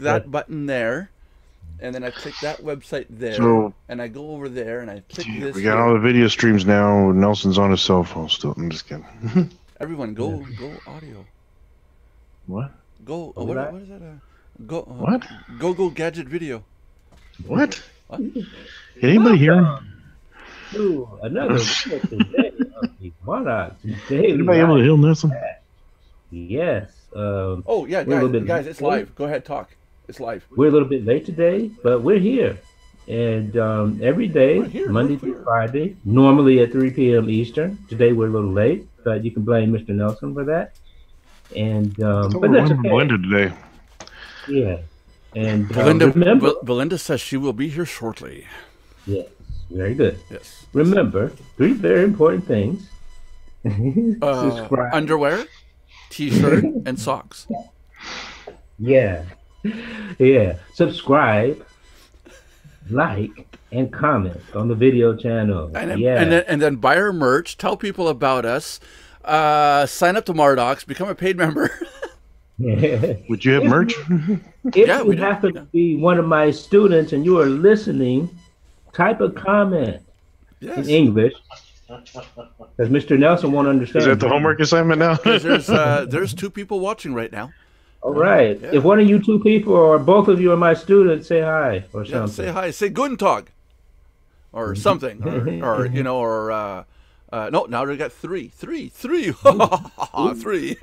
that button there, and then I click that website there, So, and I go over there, and I click this. we got all the video streams now. Nelson's on his cell phone still. I'm just kidding. Everyone, go audio. What? Go. What is that? Go. What? Go gadget video. What? What? Can anybody hear him? To another today of the Mardox Daily. Anybody able to hear Nelson? Yes. Oh yeah, guys, it's live. Go ahead, talk. It's live. We're a little bit late today, but we're here. And every day, Monday through Friday, normally at 3 p.m. Eastern. Today we're a little late, but you can blame Mr. Nelson for that. And but that's okay. Belinda today. Yeah. And Belinda says she will be here shortly. Yes. Very good. Yes. Remember, 3 very important things. Subscribe. Underwear, t-shirt, and socks. Yeah. Yeah. Subscribe, like, and comment on the video channel. And then buy our merch. Tell people about us. Sign up to Mardox. Become a paid member. Would you have merch? If you happen to be one of my students and you are listening, type a comment in English. Because Mr. Nelson won't understand. Is that the homework assignment now? there's 2 people watching right now. All right. Yeah. If one of you 2 people or both of you are my students, say hi or something. Say hi. Say Guten Tag or something. or you know, or no, now we got 3. 3. 3. 3.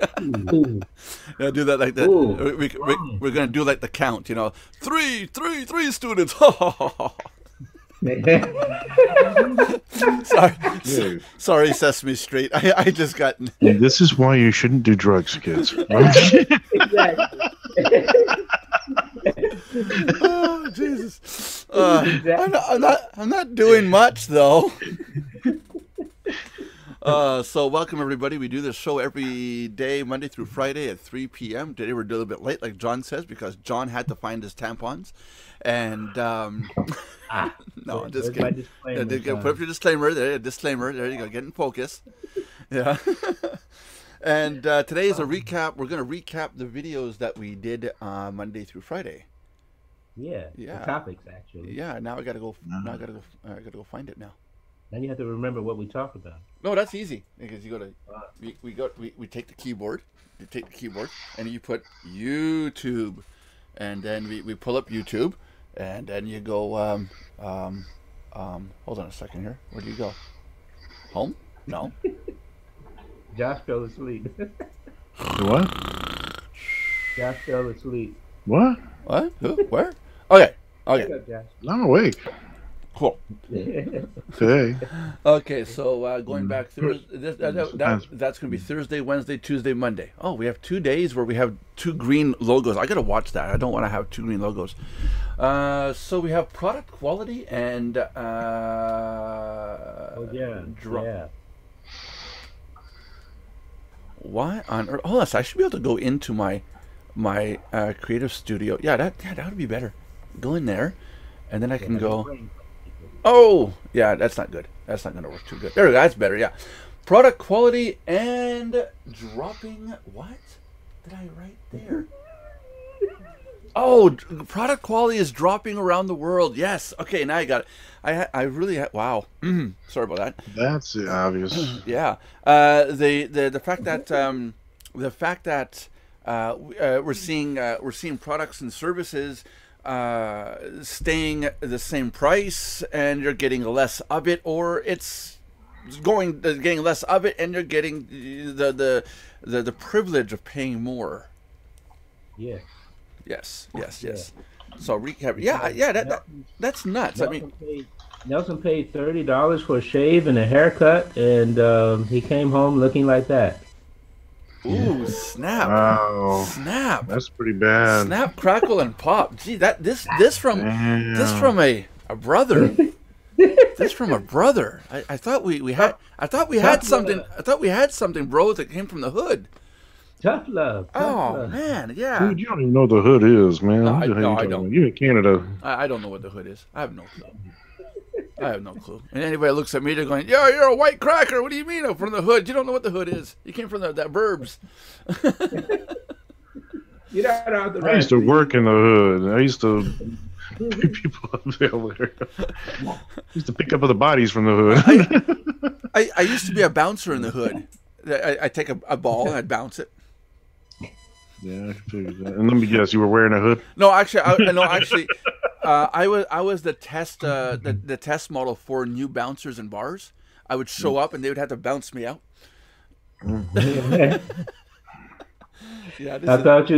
Yeah, do that like that. We're going to do like the count, you know. 3 students. Sorry, Sesame Street. I just got. This is why you shouldn't do drugs, kids. Exactly. Oh Jesus! I'm not doing much though. So welcome everybody. We do this show every day, Monday through Friday at 3 p.m. Today we're a little bit late, like John says, because John had to find his tampons. And no, I'm just kidding. Put up your disclaimer there. Disclaimer. There you go. Get in focus. Yeah. And today is a recap. We're going to recap the videos that we did Monday through Friday. Yeah. The topics actually. Yeah. Now I got to go. Now I got to go find it now. Now you have to remember what we talked about. No, that's easy because you go to we take the keyboard. You take the keyboard and you put YouTube, and then we pull up YouTube. And then you go, hold on a second here. Where do you go? Home? No. Josh fell asleep. What? Josh fell asleep. What? What? Who? Where? Okay. I'm awake. Cool. Today. Okay, so going back Thursday, that's going to be Thursday, Wednesday, Tuesday, Monday. Oh, we have 2 days where we have 2 green logos. I got to watch that. I don't want to have 2 green logos. So we have product quality and Why on earth? Hold on, I should be able to go into my creative studio. Yeah, that would be better. Go in there, and then I can go. Oh, yeah, that's not good. That's not going to work too good. There we go. That's better. Yeah, product quality and dropping. What did I write there? Oh, product quality is dropping around the world. Yes. Okay, now I got it. I really wow. Sorry about that. That's obvious. Yeah. The fact that we're seeing products and services staying the same price, and you're getting less of it, or it's getting less of it, and you're getting the privilege of paying more. Yeah. Yes. So recap. Yeah. That's nuts. Nelson paid $30 for a shave and a haircut, and he came home looking like that. Ooh, snap! Wow. Snap! That's pretty bad. Snap, crackle, and pop. Gee, this from a brother. This from a brother. I thought we had something, bro, that came from the hood. Tough love. Man, yeah. Dude, you don't even know what the hood is, man. No, I don't. You're in Canada. I don't know what the hood is. I have no clue. And anybody looks at me, they're going, "Yeah, you're a white cracker. What do you mean I'm from the hood? You don't know what the hood is. You came from that burbs." You're not authorized. I used to work in the hood. I used to pick people up there. I used to pick up the bodies from the hood. I used to be a bouncer in the hood. I take a ball and I'd bounce it. Yeah, I can figure that. And let me guess, you were wearing a hood? No, actually, I was the test the test model for new bouncers in bars. I would show up and they would have to bounce me out. Yeah, I thought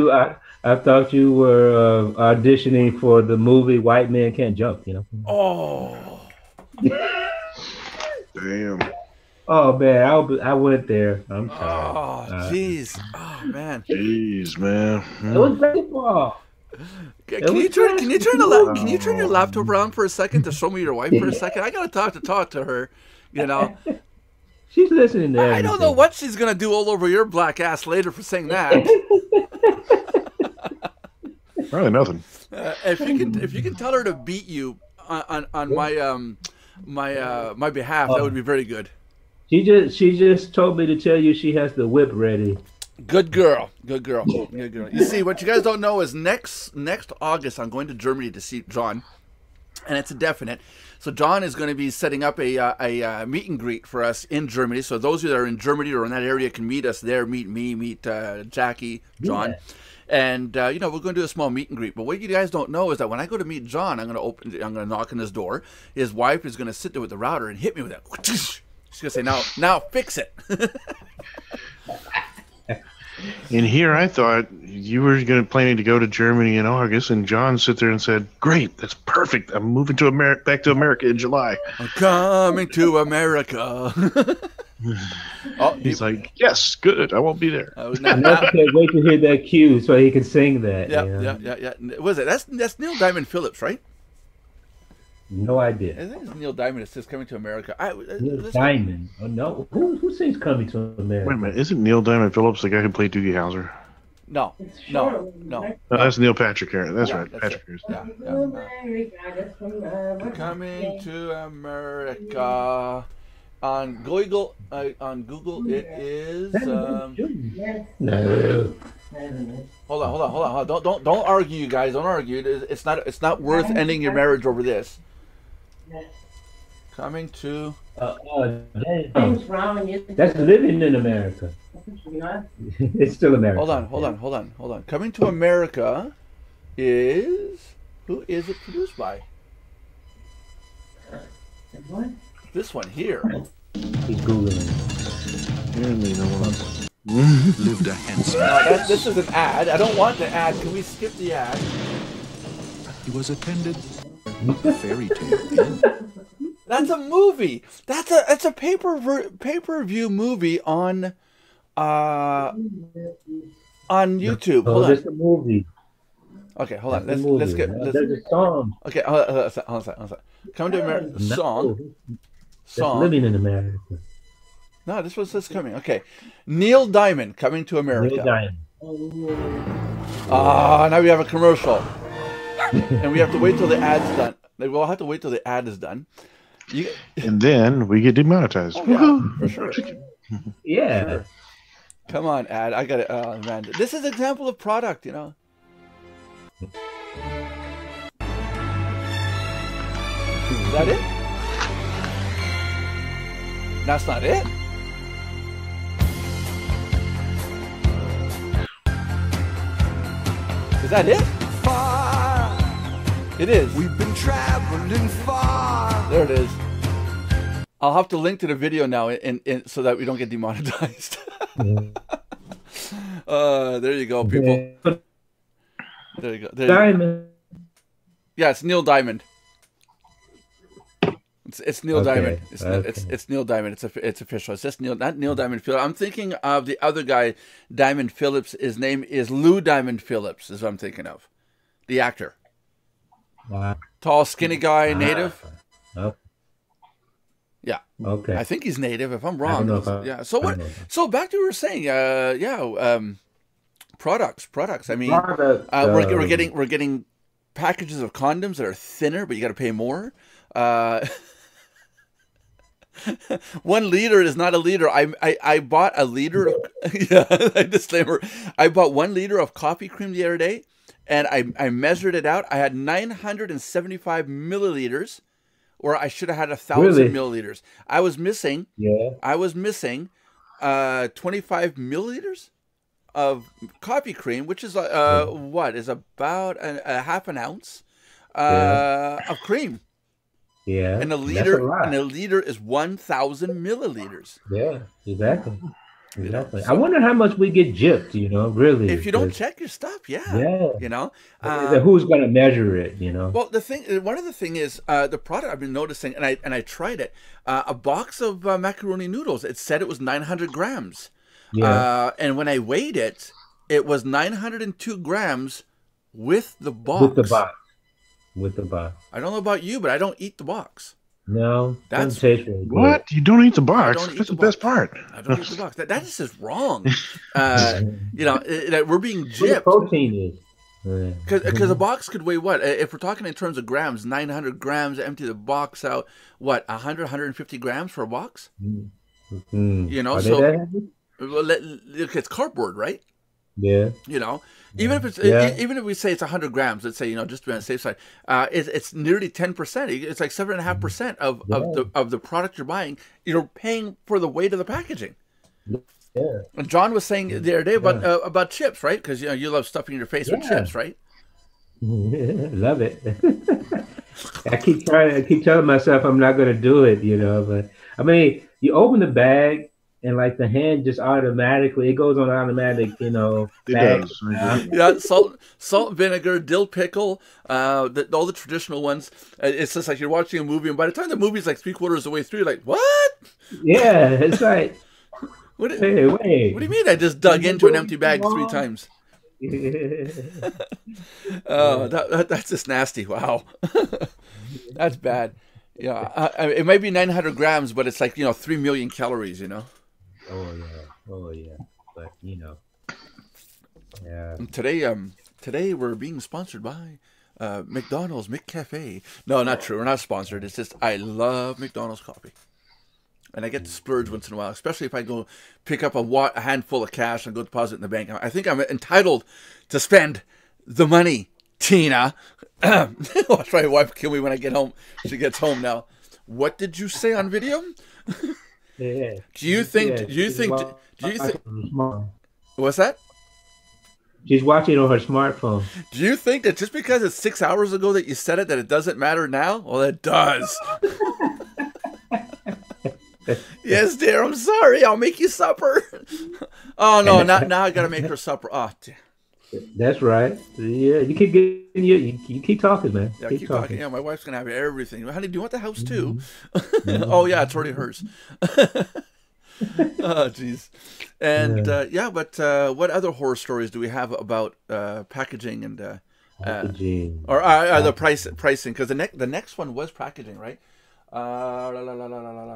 you were auditioning for the movie White Man Can't Jump. You know. Oh. Damn. Oh man, I went there. I'm sorry. Oh jeez. Oh man. Jeez, man. It was baseball. Can you turn your laptop around for a second to show me your wife for a second? I gotta talk to her. You know. She's listening to everything. I don't know what she's gonna do all over your black ass later for saying that. Probably nothing. If you can tell her to beat you on my my behalf, that would be very good. She just told me to tell you she has the whip ready. Good girl. Good girl. Good girl. You see, what you guys don't know is next August I'm going to Germany to see John, and it's a definite. So John is going to be setting up a meet and greet for us in Germany. So those of you that are in Germany or in that area can meet us there. Meet me. Meet Jackie, John. Yeah. And we're going to do a small meet and greet. But what you guys don't know is that when I go to meet John, I'm going to knock on his door. His wife is going to sit there with the router and hit me with that. She's going to say, now fix it. And here I thought you were planning to go to Germany in August, and John sit there and said, "Great, that's perfect. I'm moving to back to America in July. I'm coming to America." He's like, "Yes, good. I won't be there." I can't wait to hear that cue so he can sing that. Yeah. What is it? That's Neil Diamond Phillips, right? No idea. I think it's Neil Diamond. It says "Coming to America." Neil Diamond. Oh no, who sings "Coming to America"? Wait a minute, isn't Neil Diamond Phillips the guy who played Doogie Howser? No. No, that's Neil Patrick Harris. That's right, Patrick Harris. Coming to America. On Google, it is. No. Hold on. Don't argue, you guys. Don't argue. It's not worth ending your marriage over this. Coming to. That's living in America. It's still America. Hold on. Coming to America is. Who is it produced by? This one here. He's Googling. Lived a handsome. This is an ad. I don't want the ad. Can we skip the ad? He was attended a fairy tale inn. That's a movie. That's a pay-per-view movie on YouTube. Oh, that's a movie. Okay, hold on. Let's get. There's a song. Okay, hold on a second. Come to America. Song. Living in America. No, this was coming. Okay, Neil Diamond, Coming to America. Neil Diamond. Now we have a commercial, and we have to wait till the ad's done. We'll have to wait till the ad is done. And then we get demonetized. Oh, yeah, for sure. Yeah. Sure. Come on, ad. I got it. Oh man, this is an example of product. Is that it? That's not it. Is that it? Far. It is. We've been traveling far. There it is. I'll have to link to the video now, so that we don't get demonetized. There you go, people. There you go. Diamond. Yeah, it's Neil Diamond. It's Neil Diamond. It's Neil Diamond. It's official. It's just not Neil Diamond Phillips. I'm thinking of the other guy, Diamond Phillips. His name is Lou Diamond Phillips. Is what I'm thinking of, the actor. Tall, skinny guy, native. Yeah. Okay. I think he's native. If I'm wrong, yeah. So what? So back to what we were saying. Products. I mean, we're getting packages of condoms that are thinner, but you got to pay more. 1 liter is not a liter. I bought a liter of yeah, disclaimer. I bought 1 liter of coffee cream the other day, and I measured it out. I had 975 milliliters, or I should have had 1,000 Really? milliliters. I was missing Yeah. 25 milliliters of coffee cream, which is what is about a half an ounce of cream. Yeah. And a That's liter a lot. and a liter is 1,000 milliliters. Yeah, exactly. You know, Exactly. I so wonder how much we get gypped, really. if you don't 'Cause- check your stuff, yeah, yeah. you know. Who's going to measure it, Well, one of the thing is the product I've been noticing, and I tried it. A box of macaroni noodles. It said it was 900 grams. Yeah. And when I weighed it, it was 902 grams with the box. With the box. With the box. I don't know about you, but I don't eat the box. No, That's- doesn't taste really good. What? You don't eat the box? don't eat That's the the best box. part. I don't eat the box. That is just wrong. We're being What the gypped. protein is. Because a box could weigh what? If we're talking in terms of grams, 900 grams, empty the box out, what, 100, 150 grams for a box? You know, Are they so that heavy? well, look, it's cardboard, right? Yeah. You know, even if it's Yeah. even if we say it's 100 grams, let's say, just to be on the safe side, it's nearly 10%. It's like 7.5% of the product you're buying. You're paying for the weight of the packaging. Yeah. And John was saying the other day about chips, right? Because you love stuffing your face with Yeah. chips, right? Love it. I keep telling myself I'm not going to do it, but I mean, you open the bag and like the hand just automatically, it goes on automatic, It bag. does. Yeah, salt, vinegar, dill pickle, all the traditional ones. It's just like you're watching a movie, and by the time the movie's like 3/4 of the way through, you're like, what? Yeah, it's like, What do wait. you mean? I just dug into an empty bag 3 times. Oh, that's just nasty. Wow, that's bad. Yeah, it might be 900 grams, but it's like 3 million calories. Oh yeah, but yeah. And today we're being sponsored by McDonald's McCafe. No, not true. We're not sponsored. It's just I love McDonald's coffee, and I get to splurge once in a while, especially if I go pick up a handful of cash and go deposit in the bank. I think I'm entitled to spend the money, Tina. Watch my wife kill me when I get home. She gets home now. What did you say on video? Yeah. Do you think? What's that? She's watching on her smartphone. Do you think that just because it's 6 hours ago that you said it, that it doesn't matter now? Well, it does. Yes, dear. I'm sorry. I'll make you supper. Oh no! Now I gotta make her supper. Oh, damn. That's right. Yeah, you keep getting you keep talking, man. Yeah, keep talking. Yeah, my wife's gonna have everything. Honey, do you want the house too? Oh yeah, it's already hers. Oh jeez. And but what other horror stories do we have about packaging and the pricing? Because the next one was packaging, right?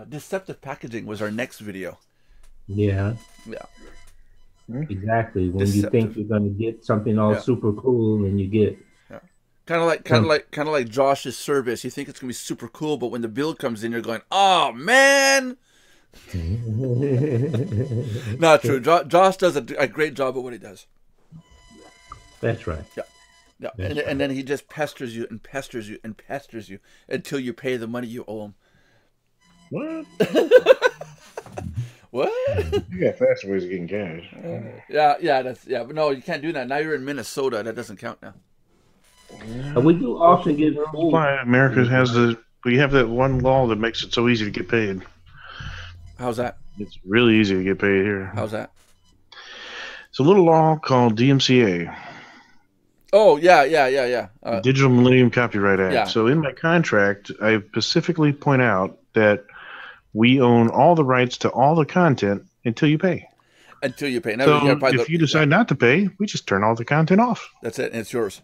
Deceptive packaging was our next video. Yeah. Yeah. Exactly. When Deceptive. you think you're gonna get something all super cool, and you get kind of like Josh's service. You think it's gonna be super cool, but when the bill comes in, you're going, "Oh man!" Not true. Josh does a great job at what he does. That's right. Yeah, and then he just pesters you and pesters you and pesters you until you pay the money you owe him. What? What? You got faster ways of getting cash. But no, you can't do that. Now you're in Minnesota. That doesn't count now. We do often get That's why America we have that one law that makes it so easy to get paid. How's that? It's really easy to get paid here. How's that? It's a little law called DMCA. Oh, yeah. Digital Millennium Copyright Act. Yeah. So in my contract, I specifically point out that we own all the rights to all the content until you pay. Until you pay. Now, So if you decide not to pay, we just turn all the content off. That's it, and it's yours.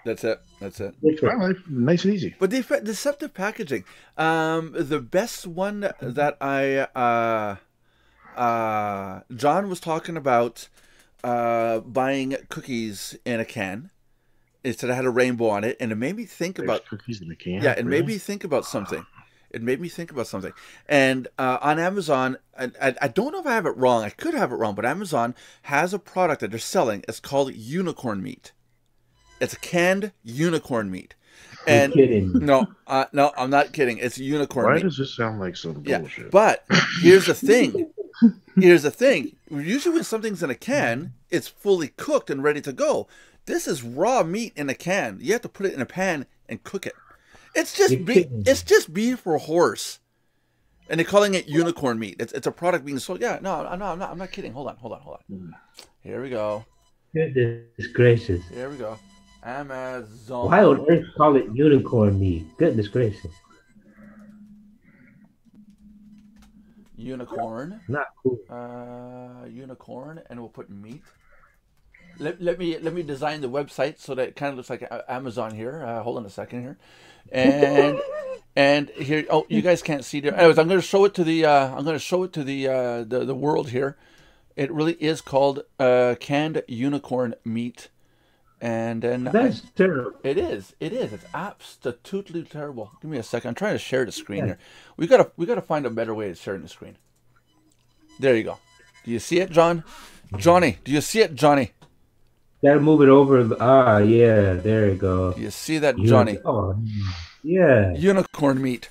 That's it. Well, nice and easy. But deceptive packaging. The best one that John was talking about buying cookies in a can. It said it had a rainbow on it, and it made me think about cookies in a can. Yeah, it made me think about something. It made me think about something. And on Amazon, I don't know if I have it wrong. I could have it wrong, but Amazon has a product that they're selling. It's called unicorn meat. It's canned unicorn meat. And You're kidding me. no, I'm not kidding. It's unicorn Why meat. does this sound like some bullshit? But here's the thing. Usually when something's in a can, it's fully cooked and ready to go. This is raw meat in a can. You have to put it in a pan and cook it. It's just beef or horse. And they're calling it unicorn meat. It's a product being sold. Yeah, no, I'm not kidding. Hold on. Here we go. Goodness gracious. Here we go. Amazon. Why on earth call it unicorn meat? Goodness gracious. Unicorn. Not cool. Unicorn, and we'll put meat. Let me design the website so that it kind of looks like Amazon here. Hold on a second here, and here. Oh, you guys can't see there. Anyways, I'm going to show it to the world here. It really is called canned unicorn meat, and then that's terrible. It is. It's absolutely terrible. Give me a second. I'm trying to share the screen here. We gotta find a better way to share the screen. There you go. Do you see it, John? Johnny, do you see it, Johnny? Gotta move it over. Yeah, there you go. Do you see that, Johnny? Oh, yeah. Unicorn meat.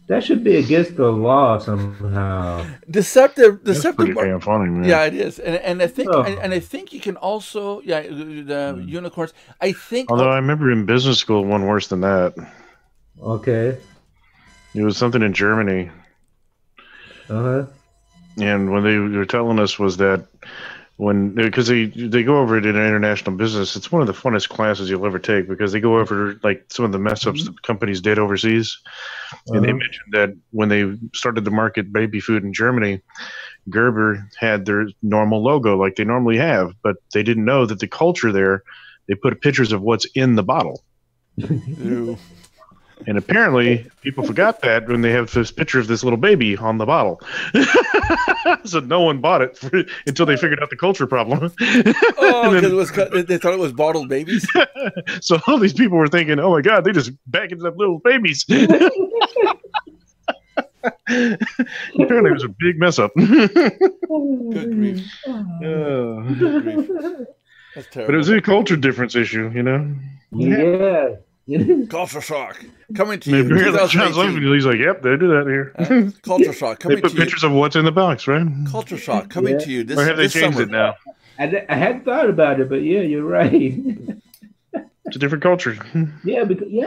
That should be against the law somehow. Deceptive. That's pretty damn funny, man. Yeah, it is, and I think I think you can also the unicorns. I think. Although I remember in business school one worse than that. Okay. It was something in Germany. And when they were telling us was that because they go over it in international business, it's one of the funnest classes you'll ever take because they go over like some of the mess ups that companies did overseas. And they mentioned that when they started to market baby food in Germany, Gerber had their normal logo like they normally have, but they didn't know that the culture there, they put pictures of what's in the bottle. Ew. And apparently, people forgot that when they have this picture of this little baby on the bottle. So no one bought it until they figured out the culture problem. Oh, because they thought it was bottled babies? So all these people were thinking, oh my God, they just packaged up little babies. Apparently, it was a big mess up. Good grief. Good grief. That's terrible. But it was a culture difference issue, you know? Yeah. Culture shock coming to you. He's like, yep, they do that here. Culture shock coming to you. They put pictures of what's in the box, right? Culture shock coming to you. Or have they changed it now? I hadn't thought about it, but yeah, you're right. It's a different culture. Yeah, because Ute,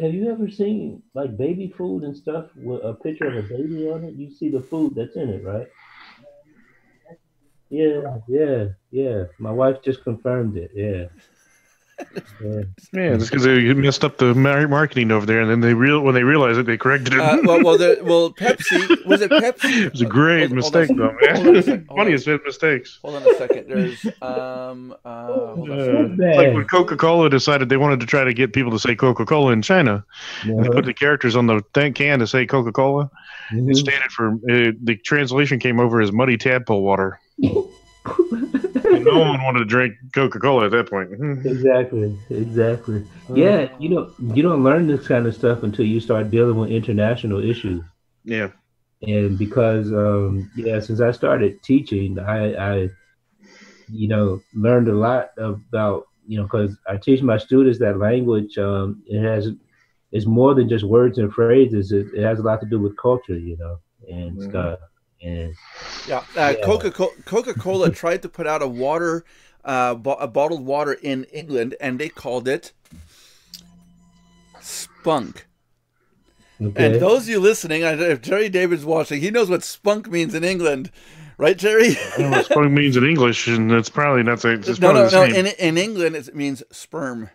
have you ever seen like baby food and stuff with a picture of a baby on it? You see the food that's in it, right? Yeah. My wife just confirmed it. Yeah. Yeah, it's because they messed up the marketing over there, and then when they realized it, they corrected it. Pepsi, was it Pepsi? It was a great mistake, though, man. Funniest mistakes. Hold on a second. There's like when Coca-Cola decided they wanted to try to get people to say Coca-Cola in China, and they put the characters on the can to say Coca-Cola. It standard for the translation came over as muddy tadpole water. And no one wanted to drink Coca-Cola at that point. Exactly. Yeah, you don't learn this kind of stuff until you start dealing with international issues. Yeah. And because since I started teaching, I learned a lot about because I teach my students that language it's more than just words and phrases. It has a lot to do with culture, and stuff. And Coca-Cola tried to put out a bottled water in England, and they called it Spunk. Okay. And those of you listening, if Jerry David's watching, he knows what spunk means in England, right, Jerry? I don't know what spunk means in English, and it's probably not the same. No. In England, it means sperm.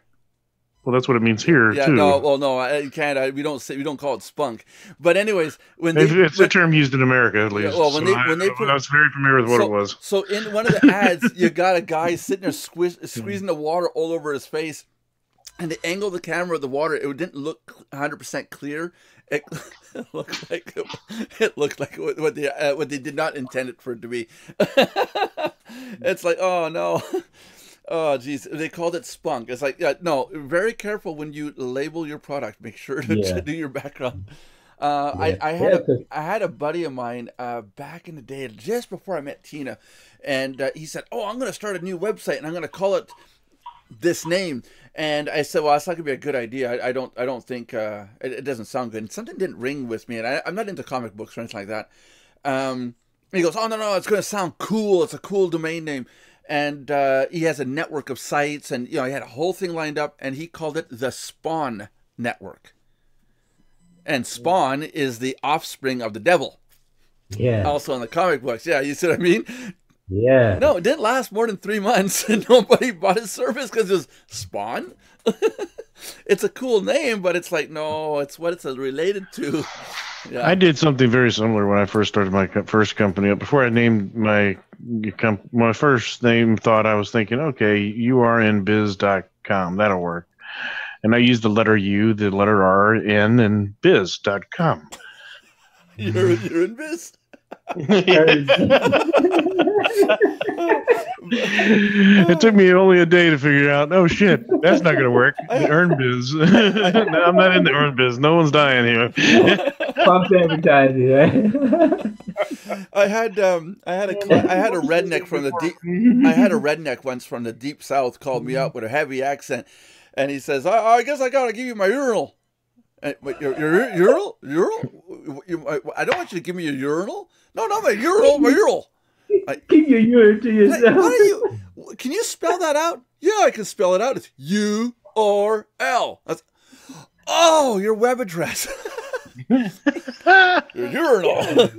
Well, that's what it means here too. You can't. We don't call it spunk. But anyways, it's a term used in America at least. Well, I was very familiar with what it was. So in one of the ads, you got a guy sitting there squeezing the water all over his face, and the angle of the camera of the water, it didn't look 100% clear. It looked like what they did not intend it for it to be. It's like, oh no. Oh, geez. They called it spunk. It's like, yeah, no, very careful when you label your product. Make sure to, Yeah, to do your background. yeah, I had yeah. a I had a buddy of mine back in the day, just before I met Tina, and he said, "Oh, I'm going to start a new website, and I'm going to call it this name." And I said, "Well, that's not going to be a good idea. I don't think it doesn't sound good." And something didn't ring with me, and I'm not into comic books or anything like that. And he goes, "Oh, no, it's going to sound cool. It's a cool domain name." And he has a network of sites, and he had a whole thing lined up, and he called it the Spawn Network. And Spawn is the offspring of the devil. Yeah, Also in the comic books. Yeah, you see what I mean? yeah. No, it didn't last more than 3 months, and nobody bought his service because it was Spawn. It's a cool name, but it's like, no, it's what it's related to. Yeah. I did something very similar when I first started my first company up. Before I named my first name, thought I was thinking, okay, urinbiz.com, that'll work. And I used the letter U, the letter R, N, and biz.com. You're in biz? It took me only a day to figure out, oh shit, that's not going to work. The earn biz. No, I'm not in the earn biz. No one's dying here. False advertising, right? I had a redneck from the deep. I had a redneck once from the deep south called me up with a heavy accent, and he says, "I guess I gotta give you my urinal." And, wait, your urinal? I don't want you to give me your urinal. No, my urinal, my urinal. Keep your urine to Like, yourself. what are you? Can you spell that out? Yeah, I can spell it out. It's U-R-L. Oh, your web address. Your urinal.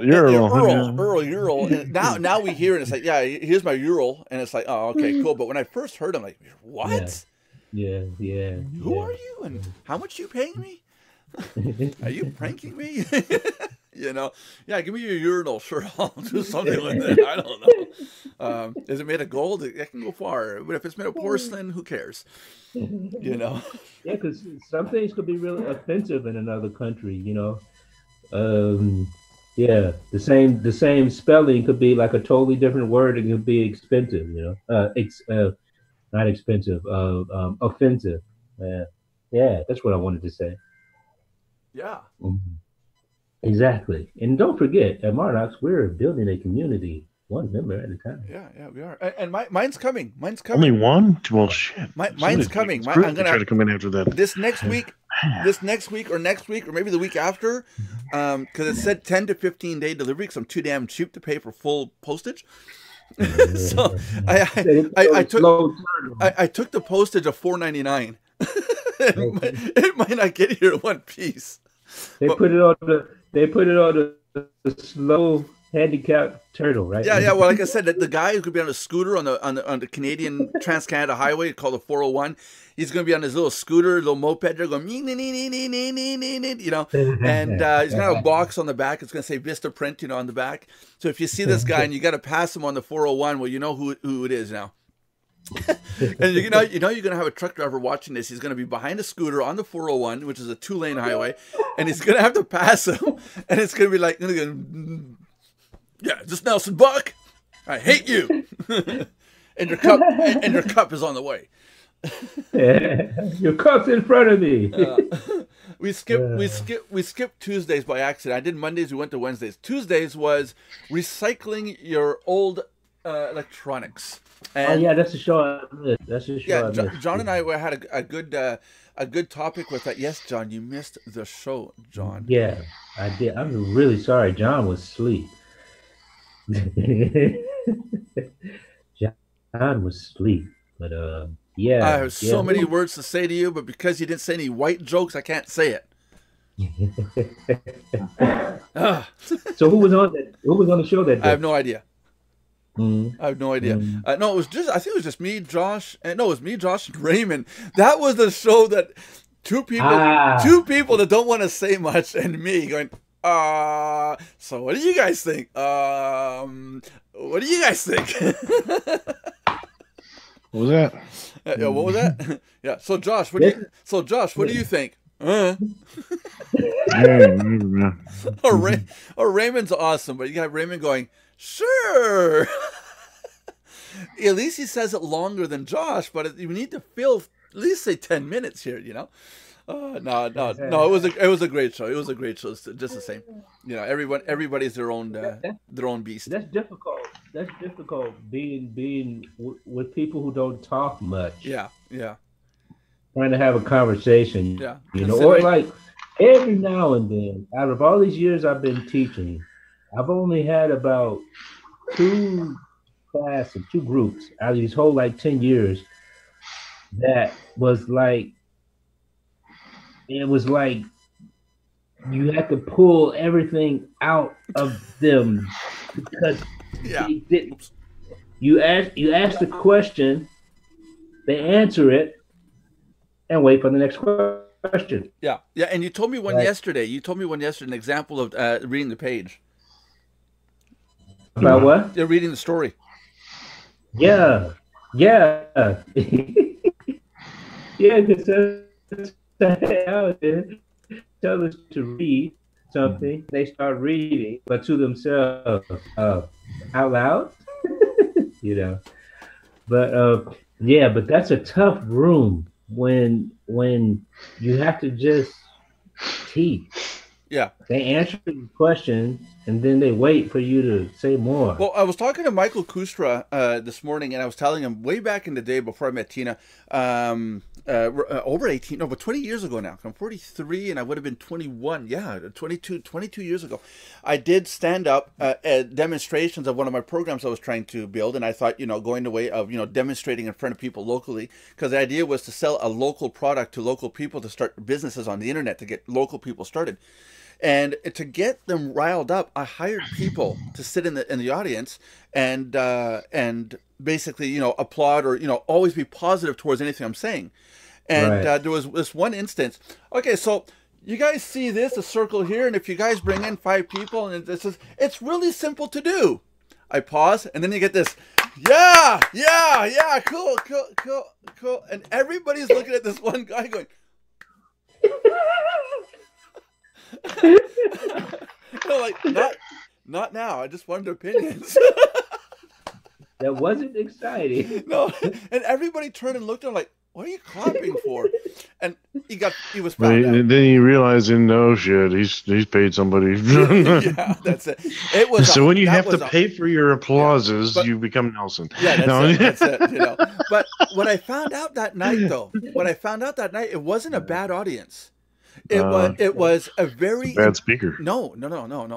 Urinal. And now we hear it. It's like, yeah, here's my urinal, and it's like, oh, okay, cool. But when I first heard it, I'm like, what? Yeah. Who are you, and how much you paying me? Are you pranking me? Yeah, give me your urinal. Sure, I'll do something with it. I don't know. Is it made of gold? It can go far. But if it's made of porcelain, who cares? Yeah, because some things could be really offensive in another country. Yeah, the same spelling could be like a totally different word. It could be expensive. Not expensive. Offensive. Yeah, that's what I wanted to say. Yeah. Mhm. Exactly. And don't forget, at Mardox, we're building a community, one member at a time. Yeah, we are. And mine's coming. Only one? Well, shit. Mine's coming. I'm I'm gonna try to come in after that. this next week, or next week, or maybe the week after, because it said 10 to 15 day delivery. Because I'm too damn cheap to pay for full postage. So I took the postage of $4.99. It might not get here in one piece. They put it on the slow handicapped turtle, right? Yeah. Well, like I said, the guy who could be on a scooter on the Canadian Trans-Canada Highway called the 401. He's going to be on his little scooter, little moped there, going and he's going to have a box on the back. It's going to say Vista Print, on the back. So if you see this guy and you got to pass him on the 401, well, you know who it is now. And you're going to have a truck driver watching this. He's going to be behind a scooter on the 401, which is a 2-lane highway, and he's going to have to pass him, and it's going to be like, yeah, just Nelson Buck, I hate you, and your cup is on the way. Your cup's in front of me. We skipped Tuesdays by accident. I did Mondays. We went to Wednesdays. Tuesdays was recycling your old electronics. And, that's a show I missed. John and I had a good topic with that. Yes, John, you missed the show, John. Yeah, I did. I'm really sorry. John was asleep. John was asleep, but yeah. I have so many words to say to you, but because you didn't say any white jokes, I can't say it. So who was on the show that day? I have no idea. I have no idea. No, it was just. I think it was just me, Josh, and Raymond. That was the show that two people that don't want to say much, and me going, so what do you guys think? What do you guys think? What was that? Yeah, what was that? Yeah. So Josh, what do you think? Or Raymond's awesome, but you got Raymond going, sure. at least he says it longer than Josh, but you need to fill at least say 10 minutes here, you know. No. It was a great show. It was a great show, just the same. You know, everybody's their own beast. That's difficult. That's difficult being with people who don't talk much. Yeah. Trying to have a conversation. Yeah. You know, or like every now and then, out of all these years I've been teaching, I've only had about 2 classes, 2 groups out of these whole like 10 years that was like, it was like you had to pull everything out of them because they didn't. You ask the question, they answer it, and wait for the next question. Yeah. And you told me one yesterday. You told me one yesterday an example of reading the page. About what? They're reading the story. Yeah. Yeah, because tell us to read something, they start reading, but to themselves out loud, you know. But but that's a tough room when you have to just teach. Yeah. They answer the question and then they wait for you to say more. Well, I was talking to Michael Kustra this morning, and I was telling him way back in the day before I met Tina, over 18, no, but 20 years ago now. I'm 43 and I would have been 21. Yeah, 22 years ago. I did stand up at demonstrations of one of my programs I was trying to build, and I thought, going the way of, demonstrating in front of people locally, because the idea was to sell a local product to local people to start businesses on the internet, to get local people started. And to get them riled up, I hired people to sit in the audience and basically, applaud or, always be positive towards anything I'm saying. And there was this one instance. Okay, so you guys see this, a circle here, and if you guys bring in 5 people, and it's really simple to do. I pause, and then you get this, yeah, cool. And everybody's looking at this one guy going, like, not now. I just wanted opinions. That wasn't exciting. No, and everybody turned and looked at him like, "What are you clapping for?" And he was found out. And then you realize, no shit, he's paid somebody. Yeah, that's it. It was so when you have to pay for your applauses, you become Nelson. Yeah, that's it. But what I found out that night, it wasn't a bad audience. It was a very bad speaker. No, not at all.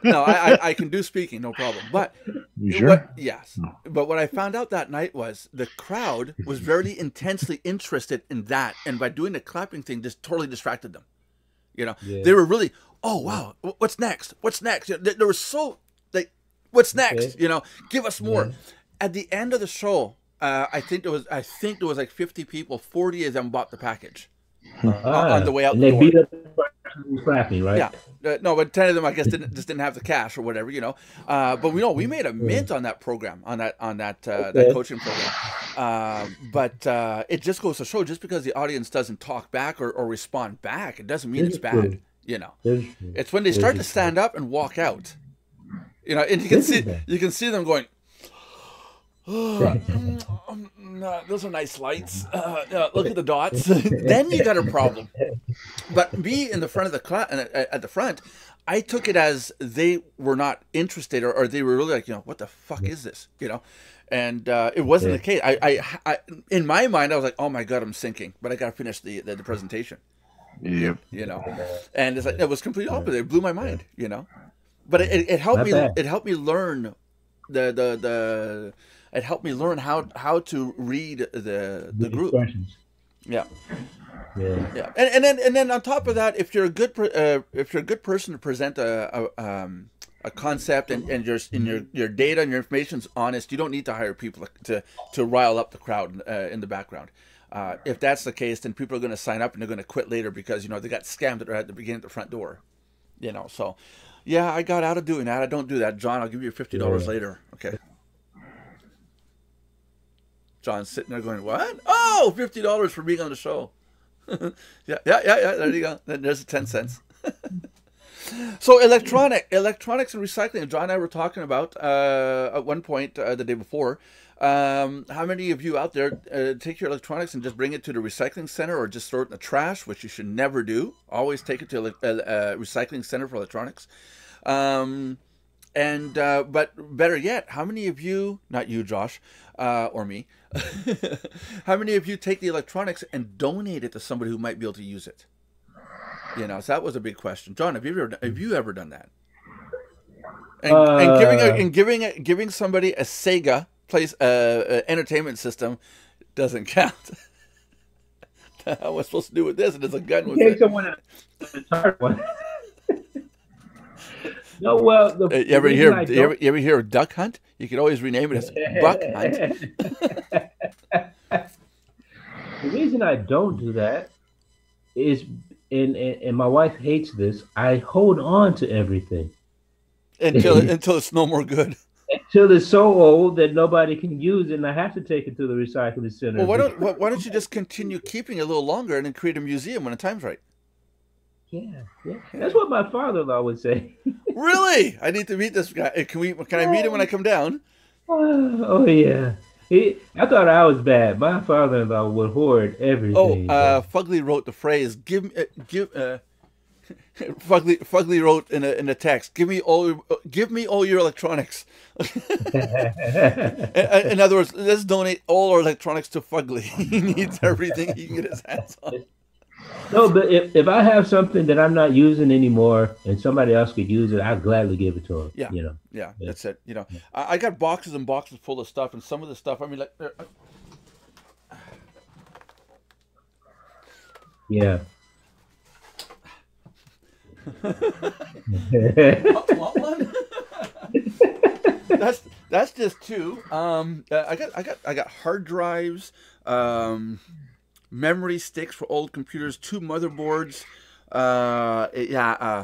No, I can do speaking, no problem. But you sure? Yes. But what I found out that night was the crowd was very intensely interested in that, and by doing the clapping thing, just totally distracted them. They were really, oh wow, what's next? They were so like, what's next? Give us more. Yeah. At the end of the show, I think there was like 50 people. 40 of them bought the package. On the way out, and they beat up the person who's clapping, right? Yeah, no, but 10 of them, I guess, didn't have the cash or whatever, But we made a mint on that program, on that coaching program. But it just goes to show, just because the audience doesn't talk back or respond back, it doesn't mean it's bad. It's when they start to stand up and walk out. And you can see them going, those are nice lights. Look at the dots. Then you got a problem. But me in the front of the class, at the front, I took it as they were not interested, or they were really like, what the fuck is this? And it wasn't the case. I in my mind, I was like, oh my god, I'm sinking, but I got to finish the presentation. Yep. And it's like, it was completely opposite. It blew my mind. But it helped me. It helped me learn it helped me learn how to read the group. Yeah. And then on top of that, if you're a good person to present a concept and your data and your information's honest, you don't need to hire people to rile up the crowd in the background. If that's the case, then people are going to sign up and they're going to quit later because they got scammed at the beginning at the front door. So yeah, I got out of doing that. I don't do that. John, I'll give you $50 later. Okay. John's sitting there going, what? Oh, $50 for being on the show. Yeah. There you go. There's 10 cents. So electronics and recycling. John and I were talking about at one point the day before. How many of you out there take your electronics and just bring it to the recycling center, or just throw it in the trash, which you should never do. Always take it to a recycling center for electronics. But better yet, how many of you, not you, Josh, or me, how many of you take the electronics and donate it to somebody who might be able to use it? So that was a big question. John, have you ever done that? And giving somebody a Sega entertainment system doesn't count. What am I supposed to do with this? And there's a gun with it. Someone a hard one. No, well, you ever hear of Duck Hunt? You could always rename it as Buck Hunt. The reason I don't do that is, and my wife hates this, I hold on to everything until it's no more good. Until it's so old that nobody can use it, and I have to take it to the recycling center. Well, why don't you just continue keeping it a little longer and then create a museum when the time's right? Yeah. That's what my father-in-law would say. Really? I need to meet this guy. Can I meet him when I come down? Oh yeah. I thought I was bad. My father-in-law would hoard everything. Fugly wrote the phrase. Fugly wrote in a text. Give me all your electronics. In other words, let's donate all our electronics to Fugly. He needs everything he can get his hands on. No, but if I have something that I'm not using anymore and somebody else could use it, I'd gladly give it to them. Yeah, that's it. I got boxes and boxes full of stuff, and some of the stuff, I mean, like, yeah. What one? That's just two. I got hard drives, memory sticks for old computers, 2 motherboards,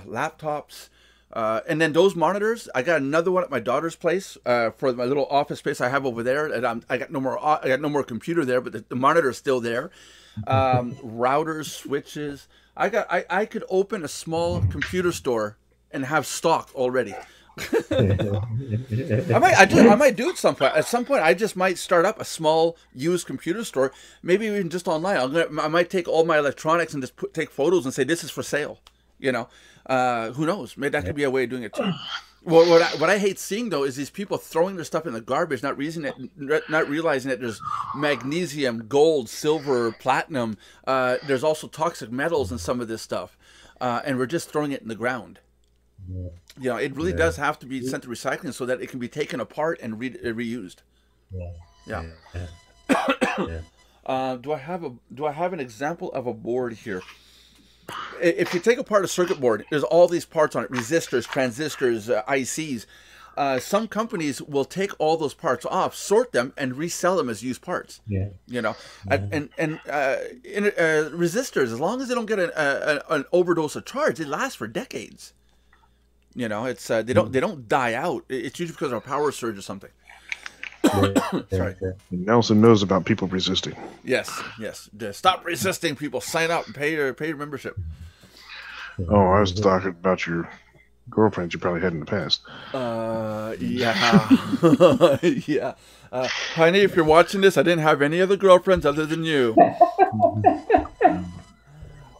laptops, and then those monitors. I got another one at my daughter's place for my little office space I have over there, and I got no more computer there, but the monitor is still there. Routers, switches. I could open a small computer store and have stock already. I might do it some point. At some point, I just might start up a small used computer store, maybe even just online. I might take all my electronics and just take photos and say this is for sale. Who knows? Maybe that could be a way of doing it too. Well, what I hate seeing though is these people throwing their stuff in the garbage, not realizing that there's magnesium, gold, silver, platinum. There's also toxic metals in some of this stuff, and we're just throwing it in the ground. Yeah. It really does have to be sent to recycling so that it can be taken apart and reused. Yeah. Do I have an example of a board here? If you take apart a circuit board, there's all these parts on it: resistors, transistors, ICs. Some companies will take all those parts off, sort them, and resell them as used parts. And resistors, as long as they don't get an overdose of charge, they last for decades. It's they don't die out. It's usually because of a power surge or something. Sorry. Nelson knows about people resisting. Yes. Stop resisting, people. Sign up and pay your membership. Oh, I was talking about your girlfriends you probably had in the past. Yeah. Honey, if you're watching this, I didn't have any other girlfriends other than you.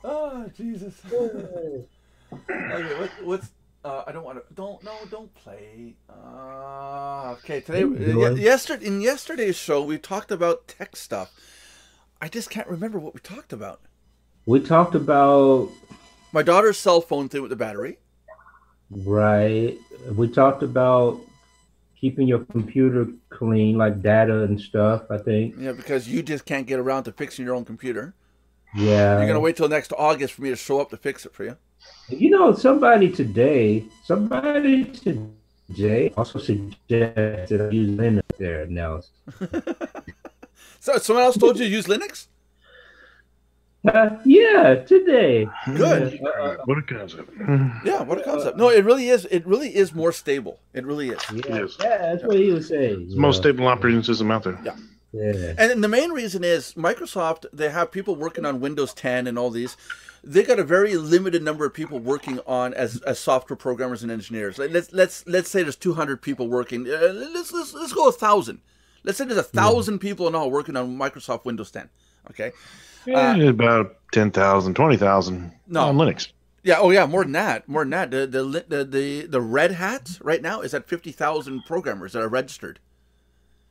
Oh, Jesus. Okay, what's I don't want to. Don't play. Okay, today, in yesterday's show, we talked about tech stuff. I just can't remember what we talked about. We talked about my daughter's cell phone thing with the battery. Right. We talked about keeping your computer clean, like data and stuff, I think. Yeah, because you just can't get around to fixing your own computer. Yeah. You're going to wait till next August for me to show up to fix it for you. Somebody today also suggested I use Linux there now. So someone else told you to use Linux? Yeah, today. Good. What a concept. Yeah, what a concept. No, it really is. It really is more stable. It really is. Yeah, that's what he was saying. It's the most stable operating system out there. Yeah. Yeah. And the main reason is Microsoft, they have people working on Windows 10 and all these. They got a very limited number of people working on as software programmers and engineers. Like, let's say there's 200 people working. Let's go 1,000. Let's say there's 1,000 people in all working on Microsoft Windows 10. Okay. About 10,000, 20,000 on Linux. Yeah. Oh, yeah. More than that. More than that. The Red Hat right now is at 50,000 programmers that are registered,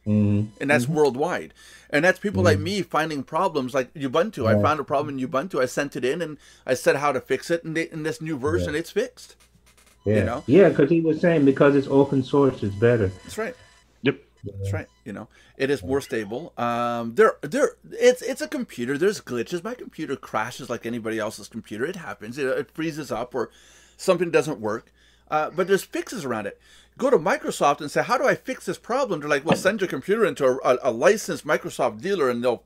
and that's worldwide. And that's people like me finding problems like Ubuntu. I found a problem in Ubuntu. I sent it in and I said how to fix it. And in this new version, it's fixed. Yeah. You know? Yeah, because he was saying because it's open source, it's better. That's right. Yep. That's right. You know, it is more stable. It's a computer. There's glitches. My computer crashes like anybody else's computer. It happens. It freezes up or something doesn't work. But there's fixes around it. Go to Microsoft and say, how do I fix this problem? They're like, well, send your computer into a licensed Microsoft dealer and they'll,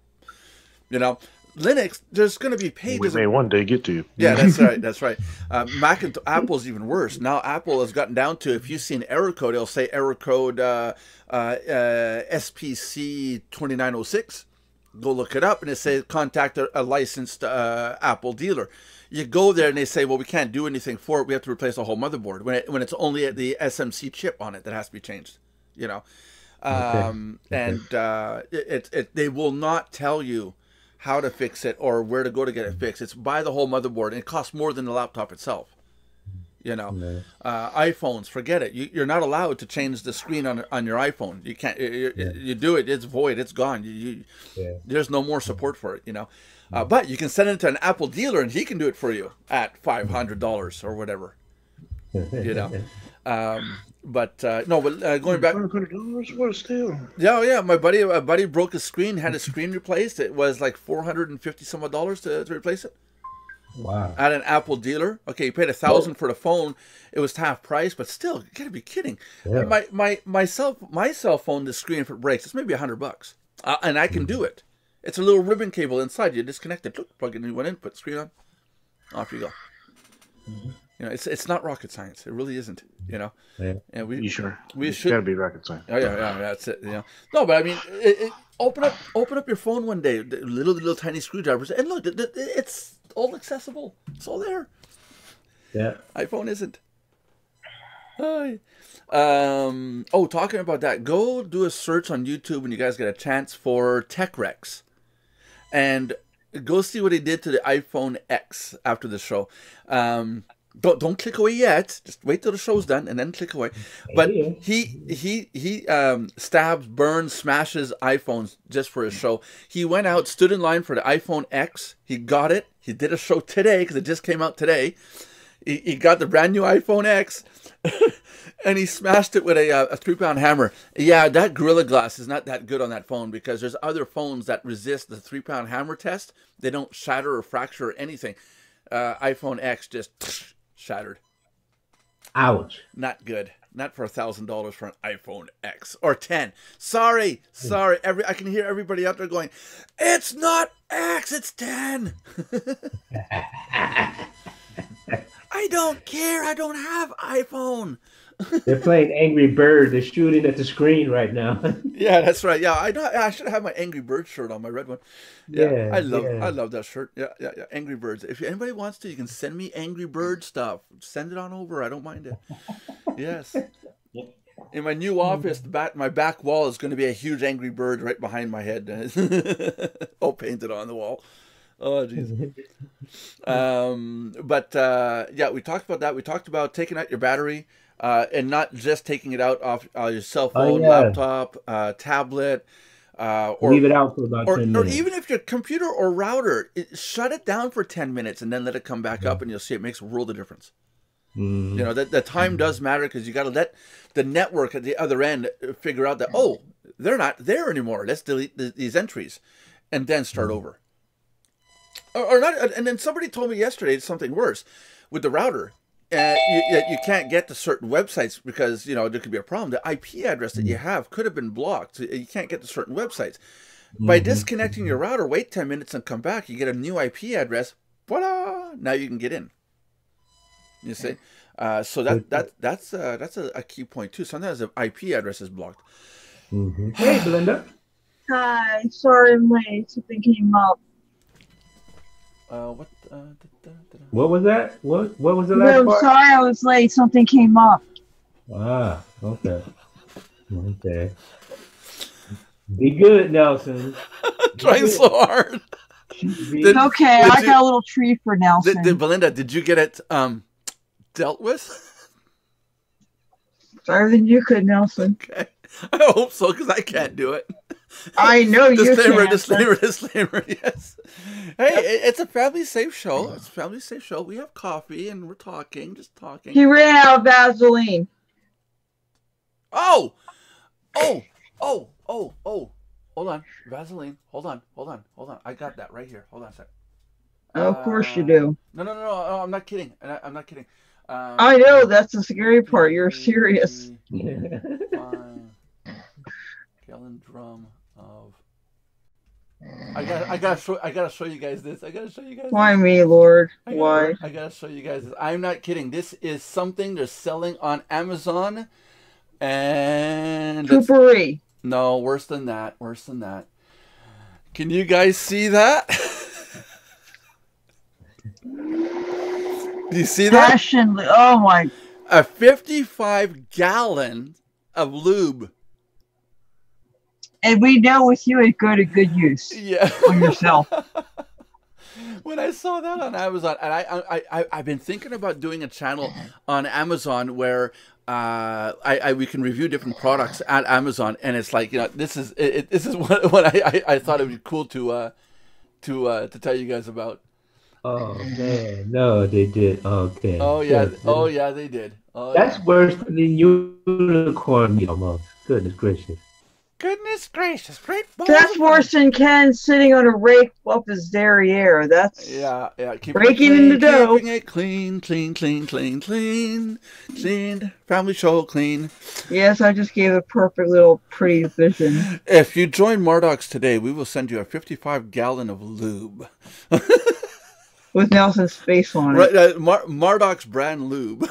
you know, Linux, there's going to be pages. We may one day get to you. Yeah, that's right. That's right. Apple's even worse. Now Apple has gotten down to, if you see an error code, it'll say error code SPC 2906. Go look it up, and it says contact a licensed Apple dealer. You go there, and they say, well, we can't do anything for it. We have to replace the whole motherboard when it's only the SMC chip on it that has to be changed. You know, and they will not tell you how to fix it or where to go to get it fixed. It's buy the whole motherboard, and it costs more than the laptop itself. You know, iPhones, forget it. You're not allowed to change the screen on your iPhone. You can't. You do it, it's void. It's gone. There's no more support for it. You know, but you can send it to an Apple dealer, and he can do it for you at $500 or whatever. You know, but going back. $500, what a steal! Yeah. My buddy broke his screen, had his screen replaced. It was like $450 some odd dollars to replace it. Wow. At an Apple dealer. Okay, you paid $1,000 for the phone. It was half price, but still, you gotta be kidding. Yeah. My cell phone, the screen, if it breaks, it's maybe $100, and I can do it. It's a little ribbon cable inside. You disconnect it, plug it in, one in, put the screen on, off you go. You know, it's not rocket science. It really isn't. You know. Yeah. And You sure? we It's should. gotta be rocket science. Oh yeah, that's it. You know. No, but I mean, open up your phone one day, the little tiny screwdrivers, and look, it's all accessible. It's all there. Yeah. iPhone isn't. Talking about that, go do a search on YouTube when you guys get a chance for Tech Rex, and go see what he did to the iPhone X after the show. Don't click away yet. Just wait till the show's done and then click away. But he stabs, burns, smashes iPhones just for his show. He went out, stood in line for the iPhone X. He got it. He did a show today because it just came out today. He got the brand new iPhone X, and he smashed it with a 3-pound hammer. Yeah, that Gorilla Glass is not that good on that phone because there's other phones that resist the 3-pound hammer test. They don't shatter or fracture or anything. iPhone X just shattered. Ouch. Not good. Not for $1,000 for an iPhone X or 10. Sorry. I can hear everybody out there going, "It's not X, it's 10." I don't care. I don't have iPhone. They're playing Angry Bird. They're shooting at the screen right now. Yeah, that's right. Yeah, I should have my Angry Bird shirt on, my red one. Yeah, I love that shirt. Yeah. Angry Birds. If anybody wants to, you can send me Angry Bird stuff. Send it on over. I don't mind it. Yes. In my new office, my back wall is going to be a huge Angry Bird right behind my head. All painted on the wall. Oh, jeez. We talked about that. We talked about taking out your battery. And not just taking it out off your cell phone, laptop, tablet, or leave it out for about 10 minutes. Or even if your computer or router, shut it down for 10 minutes and then let it come back up, and you'll see it makes a world of difference. You know, the time does matter because you got to let the network at the other end figure out that, they're not there anymore. Let's delete these entries and then start over. Or not. And then somebody told me yesterday something worse with the router. You can't get to certain websites because, there could be a problem. The IP address that you have could have been blocked. You can't get to certain websites. By disconnecting your router, wait 10 minutes and come back. You get a new IP address. Voila! Now you can get in. You see? So that's a key point too. Sometimes the IP address is blocked. Hey, Belinda. Hi, sorry I'm late. Something came up. What? What was that? What was the No, last I'm part? sorry I was late. Something came up. Ah, okay. Okay. Be good, Nelson. Be Trying good. so hard. Be- Did- Okay, Did I you- got a little treat for Nelson. Belinda, did you get it dealt with? Better than you could, Nelson. Okay. I hope so, because I can't do it. I know you Disclaimer, can't. disclaimer, yes. Hey, it's a family safe show. It's a family safe show. We have coffee and we're talking, just talking. He ran out of Vaseline. Oh! Hold on. Vaseline. Hold on. I got that right here. Hold on a sec. Of course you do. No, I'm not kidding. I'm not kidding. I know, that's the scary part. You're serious. Gallon drum of. I gotta show you guys this. Why me, Lord? Why? I gotta show you guys this. I'm not kidding. This is something they're selling on Amazon, and Poopery. no, worse than that. Can you guys see that? Do you see that? Passion. Oh my. A 55 gallon of lube. And we know with you it go to good use Yeah. on yourself. When I saw that on Amazon, and I've been thinking about doing a channel on Amazon where we can review different products at Amazon, and it's like, you know, this is what I thought it would be cool to tell you guys about. Oh man, no, they did. Okay. Oh yeah, Good. they did. Oh, That's yeah. worse than the unicorn meat almost. Goodness gracious. Goodness gracious, great balls. That's worse than Ken sitting on a rake up his derriere. That's Yeah. breaking in the dough. Keeping it clean. Family show clean. Yes, I just gave a perfect little pretty vision. If you join Mardox today, we will send you a 55 gallon of lube. With Nelson's face on it. Right, Mardox brand lube.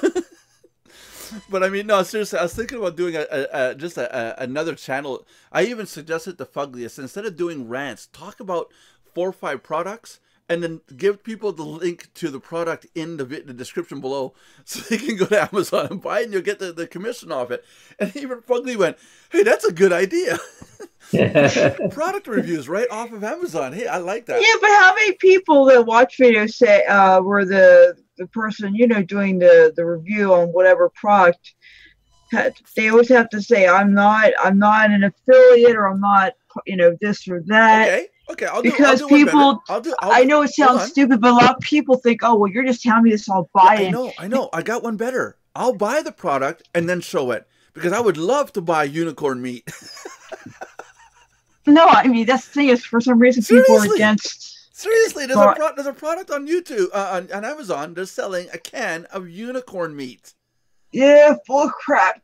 But I mean, no, seriously, I was thinking about doing another channel. I even suggested to Fugliest, instead of doing rants, talk about 4 or 5 products, and then give people the link to the product in the description below, so they can go to Amazon and buy it, and you'll get the commission off it. And even Fugly went, "Hey, that's a good idea." Product reviews right off of Amazon. Hey, I like that. Yeah, but how many people that watch videos say were the person, you know, doing the review on whatever product, they always have to say, I'm not an affiliate, or I'm not, you know, this or that. Okay, I'll because do people, I know it hold sounds on. stupid, but a lot of people think, oh, well, you're just telling me this, I'll buy it. I know. I got one better. I'll buy the product and then show it, because I would love to buy unicorn meat. No, I mean, that's the thing is, for some reason, people are against. Seriously, there's a product on YouTube, on Amazon. They're selling a can of unicorn meat. Yeah, full of crap.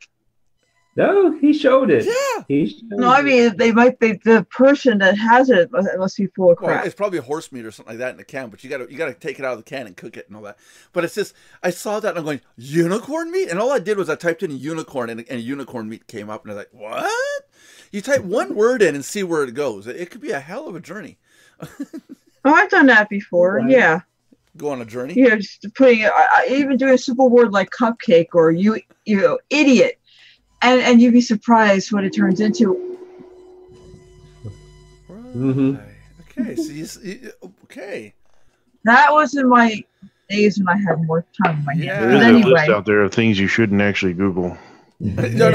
No, he showed it. Yeah. No, I mean, they might be, the person that has it must be full of crap. Well, it's probably horse meat or something like that in the can, but you gotta take it out of the can and cook it and all that. But it's just, I saw that and I'm going, unicorn meat? And all I did was I typed in unicorn, and unicorn meat came up, and I was like, what? You type one word in and see where it goes. It could be a hell of a journey. Oh, I've done that before. Right. Yeah. Go on a journey. You know, just putting, even doing a simple word like cupcake or you know, idiot, and you'd be surprised what it turns into. Mm-hmm. Okay. So okay. That was in my days when I had more time in my hands. Yeah. There But is a anyway, list out there of things you shouldn't actually Google. No.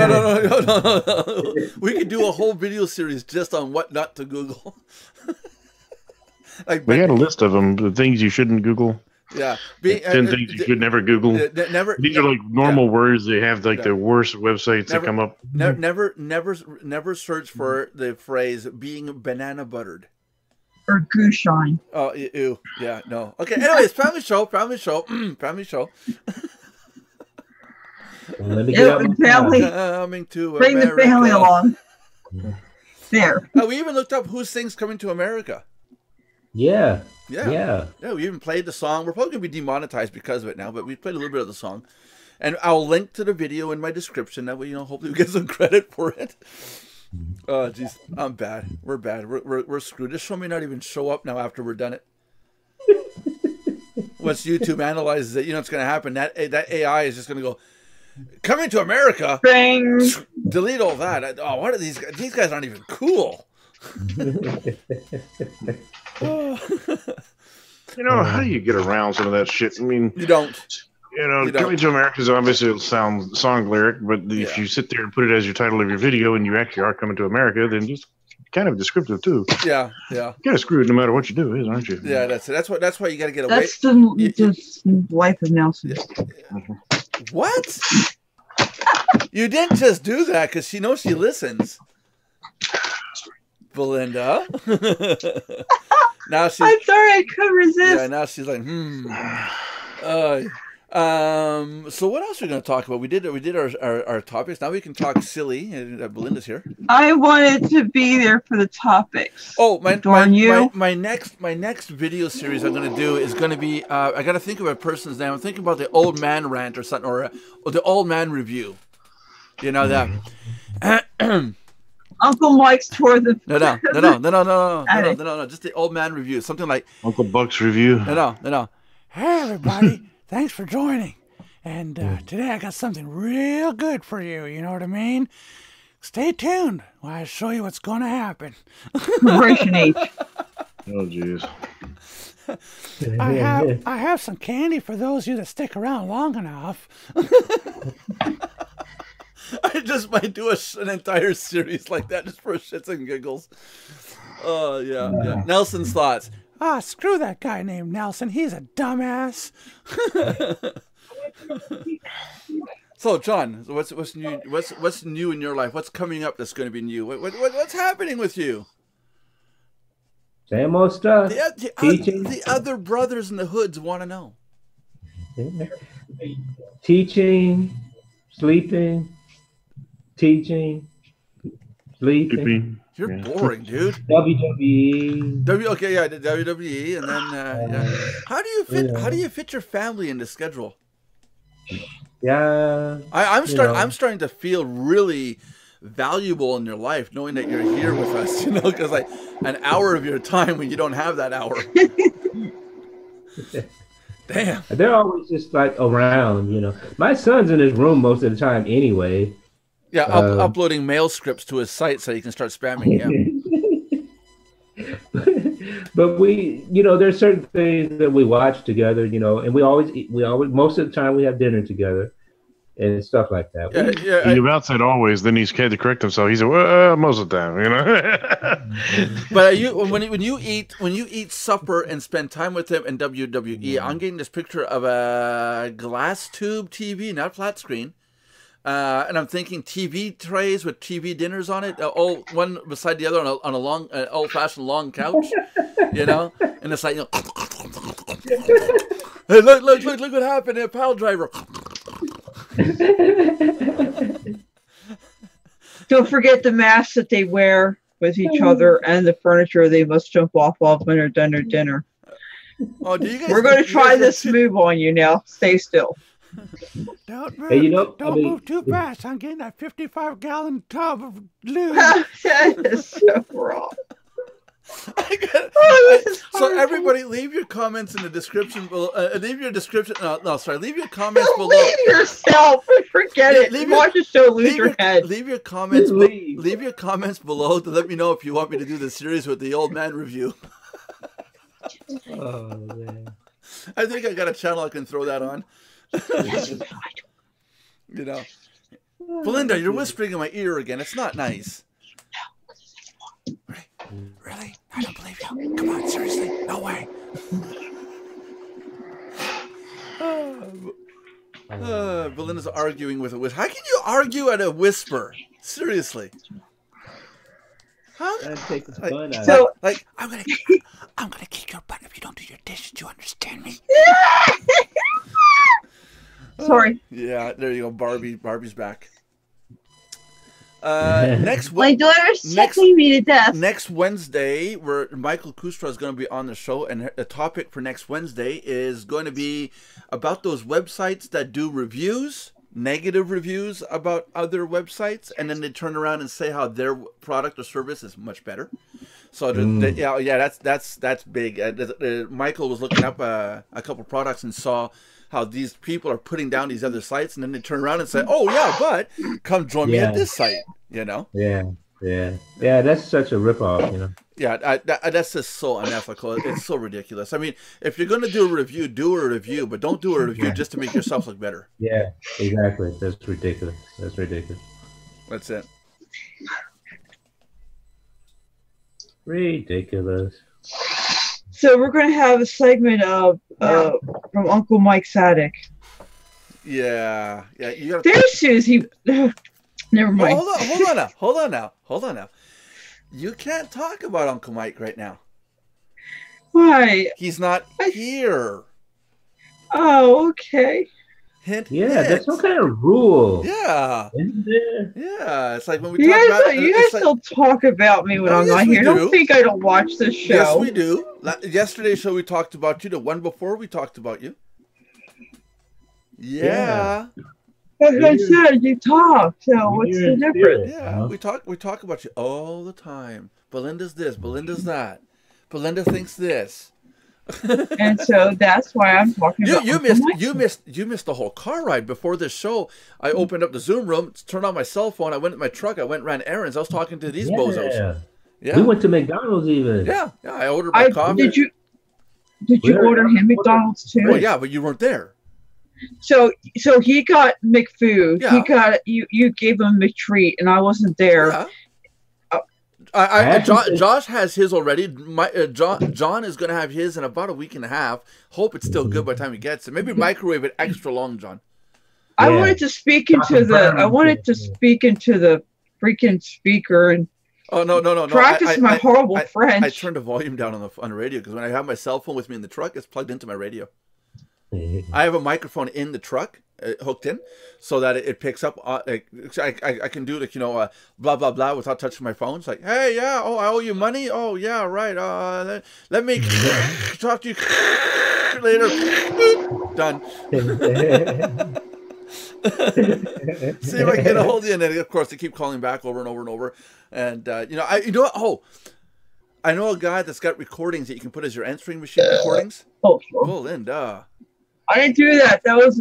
We could do a whole video series just on what not to Google. We had a list of them, the things you shouldn't Google. Yeah. 10 things you should never Google. These are like normal words. They have like the worst websites that come up. Never search for the phrase being banana buttered. or goose shine. Oh, ew. Yeah, no. Okay, anyways, family show. Let me get out my family. Coming to Bring America. the family along. There. We even looked up who sings Coming to America. Yeah. Yeah, we even played the song. We're probably going to be demonetized because of it now, but we played a little bit of the song. And I'll link to the video in my description. That way, hopefully we get some credit for it. Oh, jeez, I'm bad. We're bad. We're screwed. This show may not even show up now after we're done it. Once YouTube analyzes it, you know what's going to happen. That AI is just going to go, coming to America. Bang. Delete all that. Oh, what are these guys? These guys aren't even cool. You know, how do you get around some of that shit? I mean, You don't. you know, You don't. Coming to America is obviously a song lyric, but if you sit there and put it as your title of your video and you actually are coming to America, then it's kind of descriptive too. Yeah. You're kind of screwed no matter what you do, aren't you? Yeah, that's it. That's why you got to get away. That's the life of Nelson. What? You didn't just do that because she knows she listens. Belinda. Now she's. I'm sorry, I couldn't resist. Yeah, now she's like, So what else are we going to talk about? We did our topics. Now we can talk silly. Belinda's here. I wanted to be there for the topics. Oh, you. my next video series I'm going to do is going to be. I got to think of a person's name. I'm thinking about the old man rant or something, or the old man review. You know that. Uncle Mike's toward the. No. Just the old man review. Something like Uncle Buck's review. No. Hey everybody, thanks for joining. And today I got something real good for you. You know what I mean? Stay tuned while I show you what's going to happen. Generation H. Oh, jeez. I have some candy for those of you that stick around long enough. I just might do an entire series like that just for shits and giggles. Oh, yeah. Nelson's thoughts. Screw that guy named Nelson. He's a dumbass. So, John, what's new? What's new in your life? What's coming up that's going to be new? What's happening with you? Same old stuff. The other brothers in the hoods want to know. Teaching, sleeping, teaching, sleeping. You're boring, dude. WWE. WWE, and then how do you fit your family into schedule? Yeah. I'm starting to feel really valuable in your life, knowing that you're here with us. You know, because like an hour of your time when you don't have that hour. Damn. They're always just like around, you know. My son's in his room most of the time anyway. Yeah, uploading mail scripts to his site so he can start spamming. Yeah. But we, you know, there's certain things that we watch together, you know, and we always most of the time we have dinner together and stuff like that. He about said always, then he's had to correct himself. He said, well, most of the time, you know. But when you eat supper and spend time with him in WWE, I'm getting this picture of a glass tube TV, not flat screen. And I'm thinking TV trays with TV dinners on it, all one beside the other on a long, old-fashioned long couch, you know. And it's like, you know, hey, look what happened, a pile driver. Don't forget the masks that they wear with each other and the furniture they must jump off of when they're done their dinner. Oh, do you guys? We're going to try this move on you now. Stay still. Don't move, hey, you know, move too fast. I'm getting that 55-gallon tub of lube. That is so wrong. So everybody, leave your comments in the description below. Leave your comments below. Leave yourself. Forget it. Watch the show. Lose your head. Leave your comments. Leave your comments below to let me know if you want me to do the series with the old man review. Oh man! I think I got a channel I can throw that on. You know, Belinda, you're whispering in my ear again. It's not nice. Really? I don't believe you. Come on, seriously? No way. Belinda's arguing with a whisper. How can you argue at a whisper? Seriously. How? Like, I'm gonna kick your butt if you don't do your dishes. You understand me? Sorry. Yeah, there you go. Barbie's back. Next my daughter's checking me to death. Next Wednesday, where Michael Kustra is going to be on the show, and the topic for next Wednesday is going to be about those websites that do reviews, negative reviews about other websites, and then they turn around and say how their product or service is much better. So that's big. Michael was looking up a couple products and saw how these people are putting down these other sites, and then they turn around and say, "Oh yeah, but come join me at this site." You know? Yeah. That's such a ripoff. You know. Yeah, that's just so unethical. It's so ridiculous. I mean, if you're going to do a review, but don't do a review just to make yourself look better. Yeah, exactly. That's ridiculous. That's it. Ridiculous. So we're going to have a segment of from Uncle Mike's attic. Yeah. You gotta... There's Susie. Never mind. Oh, hold on now. You can't talk about Uncle Mike right now. Why? He's not here. Oh, okay. Hint. That's some kind of rule. Yeah. Isn't there? Yeah. It's like when we talk about. You guys still talk about me when I'm not here. Don't think I don't watch this show. Yes, we do. Yesterday's show we talked about you. The one before we talked about you. Yeah. As I said, you talk. So what's the difference? Yeah, we talk about you all the time. Belinda's this, Belinda's that. Belinda thinks this. And so that's why I'm talking about you missed the whole car ride before this show. I opened up the Zoom room, turned on my cell phone, I went in my truck, I went and ran errands. I was talking to these bozos. Yeah. We went to McDonald's even. Yeah, I ordered my coffee. Did you order him McDonald's too? Well, yeah, but you weren't there. So he got McFood. Yeah. He got you gave him McTreat, and I wasn't there. Yeah. Josh has his already. John is going to have his in about a week and a half. Hope it's still good by the time he gets it. Maybe microwave it extra long, John. I wanted to speak into the freaking speaker and. Oh no! Practice my horrible French. I turned the volume down on the radio because when I have my cell phone with me in the truck, it's plugged into my radio. I have a microphone in the truck hooked in so that it picks up. I can do blah blah blah without touching my phone. It's like, hey, yeah, oh, I owe you money. Oh yeah, right. Let me talk to you later. Done. See if I can get a hold of you, and then of course they keep calling back over and over and over. And I know a guy that's got recordings that you can put as your answering machine recordings. Oh, Linda. I didn't do that. That was.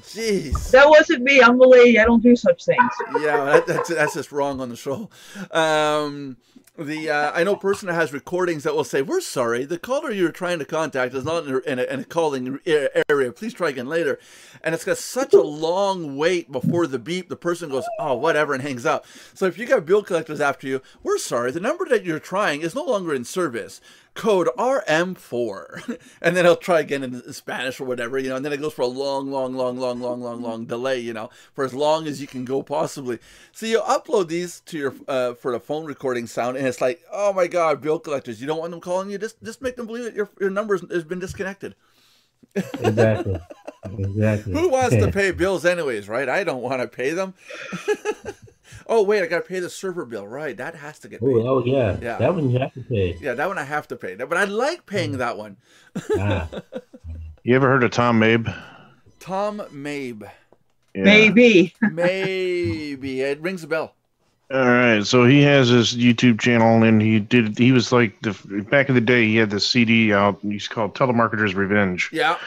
Jeez. That wasn't me. I'm a lady. I don't do such things. Yeah, that's just wrong on the show. I know a person that has recordings that will say, "We're sorry, the caller you're trying to contact is not in a calling area. Please try again later." And it's got such a long wait before the beep. The person goes, "Oh, whatever," and hangs up. So if you got bill collectors after you, we're sorry, the number that you're trying is no longer in service. Code RM4, and then he'll try again in Spanish or whatever, and then it goes for a long delay, for as long as you can go possibly. So you upload these to your for the phone recording sound, and it's like, oh my God, bill collectors, you don't want them calling you, just make them believe that your number has been disconnected. Exactly. Who wants to pay bills anyways, right? I don't want to pay them. Oh, wait, I got to pay the server bill. Right, that has to get paid. Oh, yeah. That one you have to pay. Yeah, that one I have to pay. But I like paying that one. You ever heard of Tom Mabe? Tom Mabe. Yeah. Maybe. Maybe. It rings a bell. All right, so he has his YouTube channel, and he was like, back in the day, he had this CD out, he's called Telemarketer's Revenge. Yeah.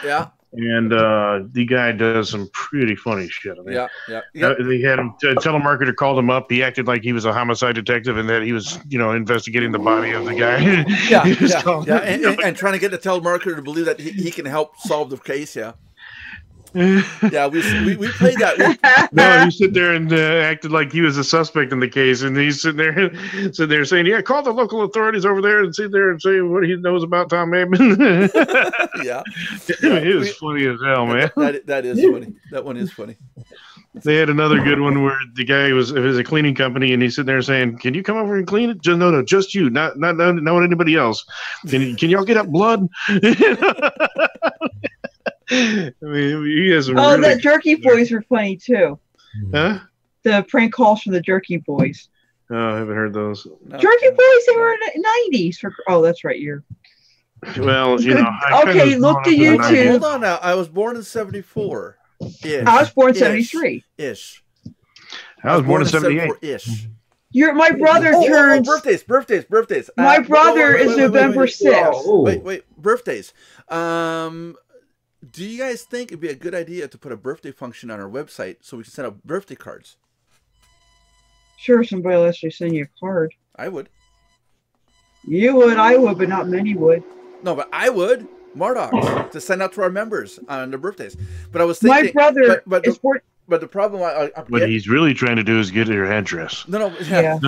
And the guy does some pretty funny shit. I mean, yeah. They had him. A telemarketer called him up. He acted like he was a homicide detective, and that he was, investigating the body of the guy. And trying to get the telemarketer to believe that he can help solve the case. Yeah. Yeah, we played that. No, he sit there and acted like he was a suspect in the case, and he's sitting there saying, "Yeah, call the local authorities over there and sit there and say what he knows about Tom Maben." Yeah, it was funny as hell, man. That is funny. That one is funny. They had another good one where the guy it was a cleaning company, and he's sitting there saying, "Can you come over and clean it?" No, just you, not anybody else. Can y'all get up blood? I mean, he has some the Jerky Boys were funny too. Huh? The prank calls from the Jerky Boys. Oh, I haven't heard those. No. Jerky Boys, they were in the 90s. That's right, you're. Well, okay, look to YouTube. Hold on now. I was born in 74. Ish. I was born Ish. 73. Ish. I was born in 78. Ish. My brother turns. Birthdays. My brother is November 6th. Wait. Birthdays. Do you guys think it'd be a good idea to put a birthday function on our website so we can send out birthday cards? Sure, somebody will actually send you a card. I would. You would, I would, but not many would. No, but I would. Mardox to send out to our members on their birthdays. But I was thinking, my brother is born. But the problem, what he's really trying to do is get your address. No, yeah.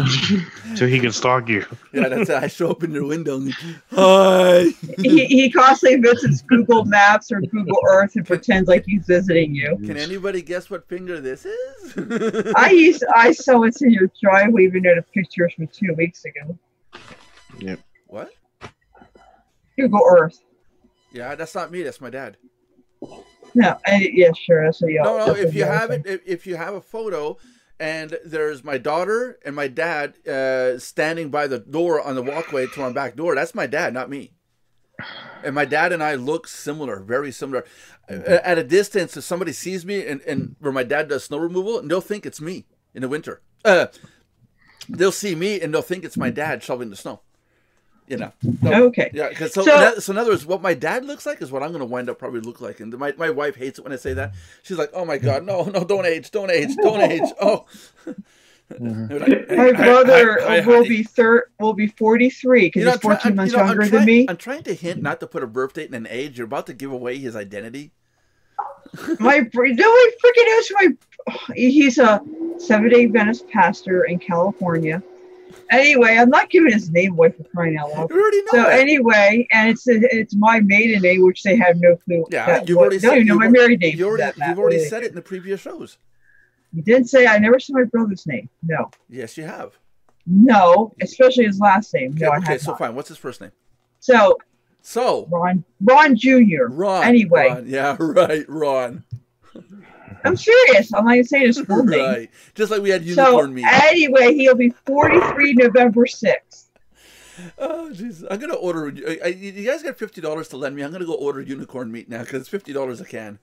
So he can stalk you. Yeah, that's it. I show up in your window. And, hi. He constantly visits Google Maps or Google Earth and pretends like he's visiting you. Can anybody guess what finger this is? I saw what's in your driveway, even though the pictures from 2 weeks ago. Yep. What? Google Earth. Yeah, that's not me. That's my dad. No, yeah, sure. That's what No. If you have it, if you have a photo, and there's my daughter and my dad standing by the door on the walkway to my back door, that's my dad, not me. And my dad and I look similar, very similar. At a distance, if somebody sees me and where my dad does snow removal, and they'll think it's me in the winter. They'll see me and they'll think it's my dad shoveling the snow. You know. Okay. Yeah. So in other words, what my dad looks like is what I'm going to wind up probably look like. And my wife hates it when I say that. She's like, "Oh my God, no, don't age. Oh." My brother will be 43 because he's 14 months younger than me. I'm trying to hint not to put a birth date and an age. You're about to give away his identity. Nobody freaking knows he's a Seventh-day Adventist pastor in California. Anyway, I'm not giving his name away for crying out loud. You already know. So that. Anyway, and it's my maiden name, which they have no clue. Yeah, you've already said. No, my married name. You've already said it in the previous shows. You didn't say. I never said my brother's name. No. Yes, you have. No, especially his last name. No, I okay, have so not. fine. What's his first name? So Ron Jr. Anyway. Ron. Yeah, right, Ron. I'm serious. I'm not even saying his full name. Right. Just like we had unicorn meat. Anyway, he'll be 43 November 6th. Oh, jeez. I'm going to order. You guys got $50 to lend me. I'm going to go order unicorn meat now because it's $50 a can.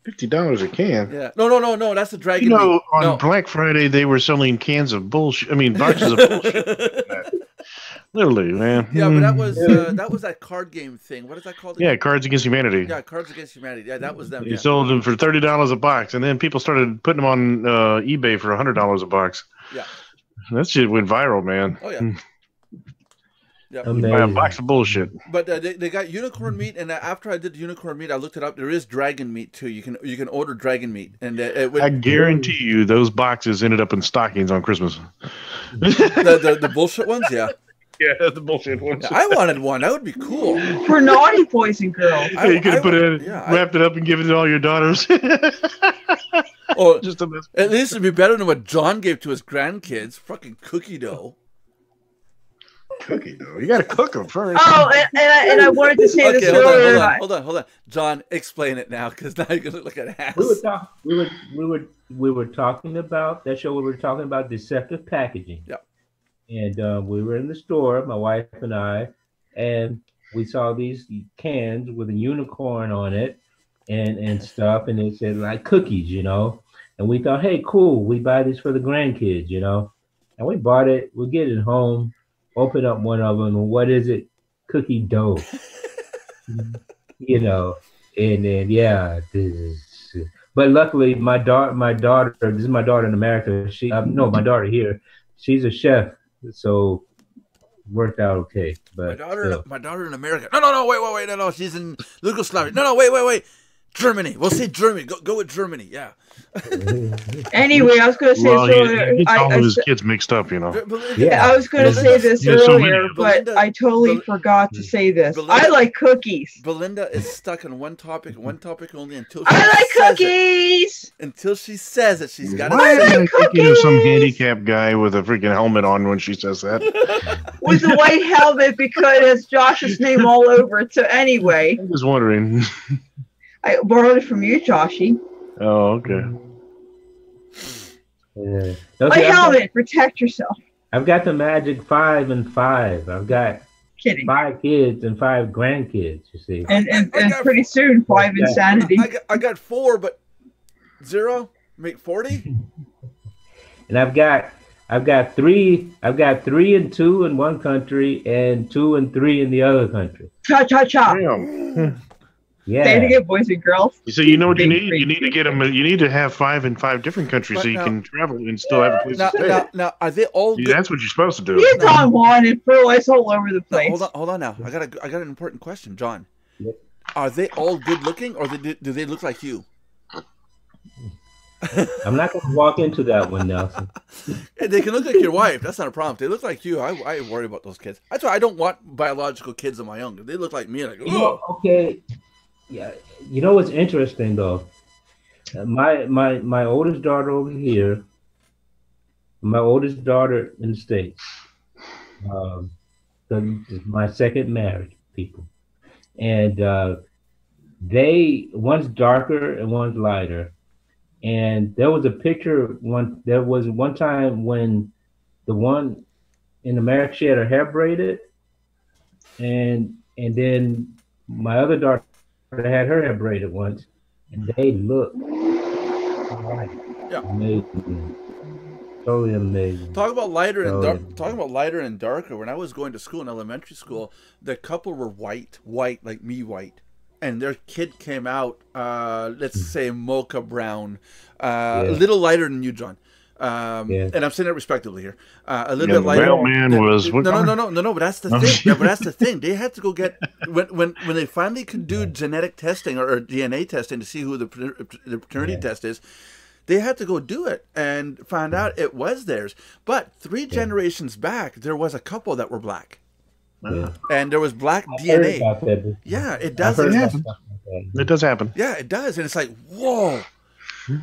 $50 a can? Yeah. No. That's the dragon meat. On Black Friday, they were selling cans of bullshit. I mean, boxes of bullshit. Literally, man. Yeah, but that was that card game thing. What is that called? Yeah, Cards Against Humanity. Yeah, Cards Against Humanity. Yeah, that was them. You sold them for $30 a box, and then people started putting them on eBay for $100 a box. Yeah. That shit went viral, man. Oh, yeah. Yeah. You buy a box of bullshit. But they got unicorn meat, and after I did unicorn meat, I looked it up. There is dragon meat too. You can order dragon meat, and I guarantee you those boxes ended up in stockings on Christmas. the bullshit ones, yeah. Yeah, the bullshit ones. I wanted one. That would be cool. For naughty boys and girls. Yeah, you could have wrapped it up and given it to all your daughters. Oh, at least it'd be better than what John gave to his grandkids. Fucking cookie dough. Cookie dough. You got to cook them first. Oh, and I wanted to say this earlier. Hold on. John, explain it now, because now you're gonna look at ass. We were talking about that show. We were talking about deceptive packaging. Yeah. And we were in the store, my wife and I, and we saw these cans with a unicorn on it and stuff, and it said like cookies, And we thought, hey, cool, we buy these for the grandkids, And we bought it. We get it home, open up one of them, and what is it? Cookie dough. And then but luckily my daughter, this is my daughter in America. My daughter here, she's a chef. So worked out okay. But my daughter in America. No, wait. No, she's in Yugoslavia. No, wait. Germany. We'll say Germany. Go with Germany. Yeah. Anyway, I was going to say earlier. He gets all of his kids mixed up, Yeah, I was going to say this earlier, but I totally forgot to say this. I like cookies. Belinda is stuck on one topic only until I like cookies. Until she says it, she's got to say it. I'm thinking of some handicapped guy with a freaking helmet on when she says that. With a white helmet because it's Josh's name all over it. So anyway. I'm just wondering. I borrowed it from you, Joshy. Oh, okay. My helmet, protect yourself. I've got the magic 5 and 5. I've got kidding. 5 kids and 5 grandkids, you see. And pretty soon, 5 insanity. I got 4, but 0 make 40. And I've got 3 and 2 in one country and 2 and 3 in the other country. Cha cha cha. Damn. Yeah. Say it again, boys and girls. So you know what you need? You need to get them. You need to have 5 in 5 different countries so you can travel and still have a place to stay. Now, are they all good? That's what you're supposed to do. You Don Juan and Furless all over the place. Hold on now. I got an important question, John. Yep. Are they all good looking, or do they look like you? I'm not going to walk into that one, Nelson. They can look like your wife. That's not a problem. If they look like you, I worry about those kids. That's why I don't want biological kids of my own. If they look like me, like, okay. Yeah. You know what's interesting though? My oldest daughter over here, my oldest daughter in the States, my second marriage, people, and one's darker and one's lighter. And there was a picture there was one time when the one in America, she had her hair braided, and then my other daughter had her hair braided once, and they looked amazing. Totally amazing. Talk about lighter and darker. When I was going to school in elementary school, the couple were white, like me, white. And their kid came out, let's say mocha brown, a little lighter than you, John. And I'm saying it respectively here. A little bit lighter. Mailman was no. But that's the thing. Yeah, but that's the thing. They had to go get when they finally could do genetic testing or DNA testing to see who the paternity test is. They had to go do it and find out it was theirs. But 3 generations back, there was a couple that were black. Yeah. And there was black DNA. Yeah, it does happen. It does happen. Yeah, it does, and it's like, whoa.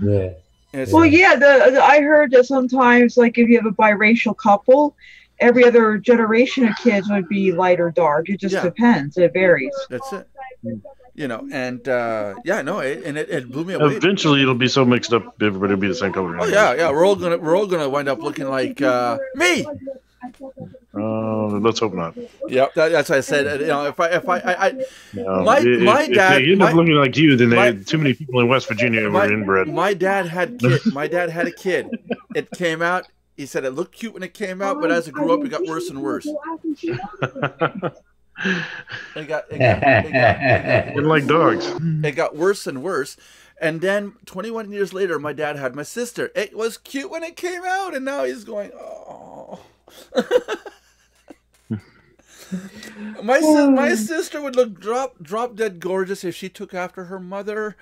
Yeah. Well, yeah. I heard that sometimes, like, if you have a biracial couple, every other generation of kids would be light or dark. It just depends. It varies. That's it. You know, and it blew me away. Eventually, it'll be so mixed up, everybody will be the same color. Oh yeah. We're all gonna wind up looking like me. Let's hope not. Yeah, that's why I said. You know, if my dad, if you end up looking like you, then too many people in West Virginia were inbred. My dad had a kid. It came out. He said it looked cute when it came out, but as it grew up, it got worse and worse. It got like dogs. It got worse and worse. And then 21 years later, my dad had my sister. It was cute when it came out, and now he's going, oh. My sister would look drop dead gorgeous if she took after her mother.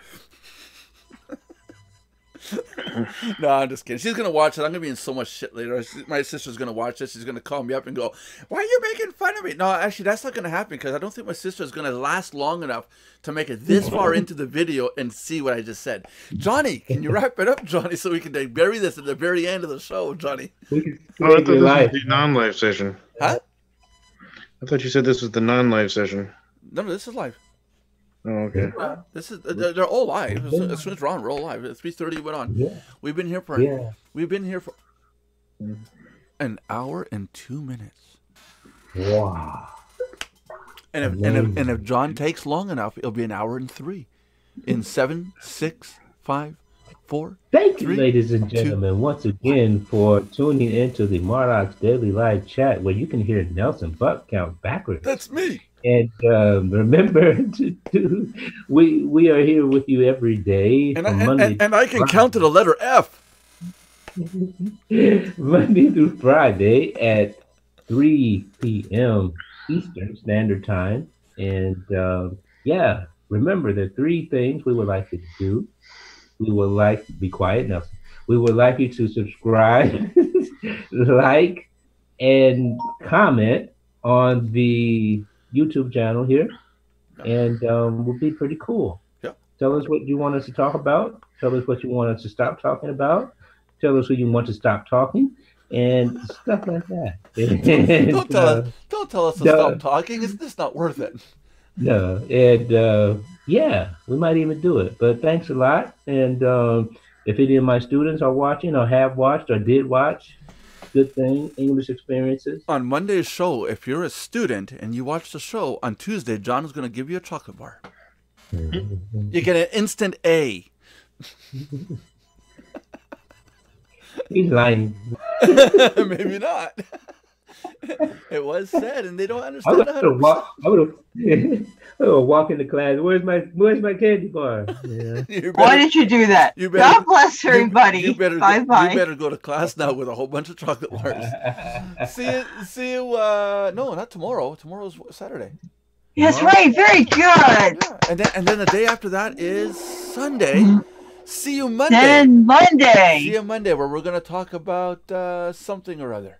No, I'm just kidding. She's gonna watch it. I'm gonna be in so much shit later. My sister's gonna watch this. She's gonna call me up and go, "Why are you making fun of me?" No, actually, that's not gonna happen because I don't think my sister is gonna last long enough to make it this far into the video and see what I just said. Johnny, can you wrap it up, Johnny, so we can bury this at the very end of the show, Johnny? Oh, I thought this was the non-live session. Huh? I thought you said this was the non-live session. No, this is live. Oh, okay. This is they're all live. As soon as we're on, we're all live. At 3:30 went on. Yeah. We've been here for an hour and 2 minutes. Wow. And if John takes long enough, it'll be an hour and 3. In 7, 6, 5, 4. Thank you, ladies and gentlemen, once again for tuning into the Mardox Daily Live Chat, where you can hear Nelson Buck count backwards. That's me. And remember, we are here with you every day. And I can count to the letter F. Monday through Friday at 3 p.m. Eastern Standard Time. And remember the 3 things we would like you to do. We would like to be quiet, Nelson. We would like you to subscribe, like, and comment on the YouTube channel here, and we'll be pretty cool. Yeah. Tell us what you want us to talk about. Tell us what you want us to stop talking about. Tell us who you want to stop talking, and stuff like that. Don't tell us to stop talking. It's just not worth it. No, and we might even do it. But thanks a lot. And if any of my students are watching, or have watched, or did watch, good thing, English experiences. On Monday's show, if you're a student and you watch the show, on Tuesday, John is going to give you a chocolate bar. You get an instant A. He's lying. Maybe not. It was said, and they don't understand. I would have walk into class. Where's my candy bar? Yeah. Why did you do that? God bless everybody. You better Bye-bye. You better go to class now with a whole bunch of chocolate bars. See you. No, not tomorrow. Tomorrow's Saturday. That's right. Very good. Yeah. And then the day after that is Sunday. See you Monday. Then Monday. See you Monday, where we're going to talk about something or other.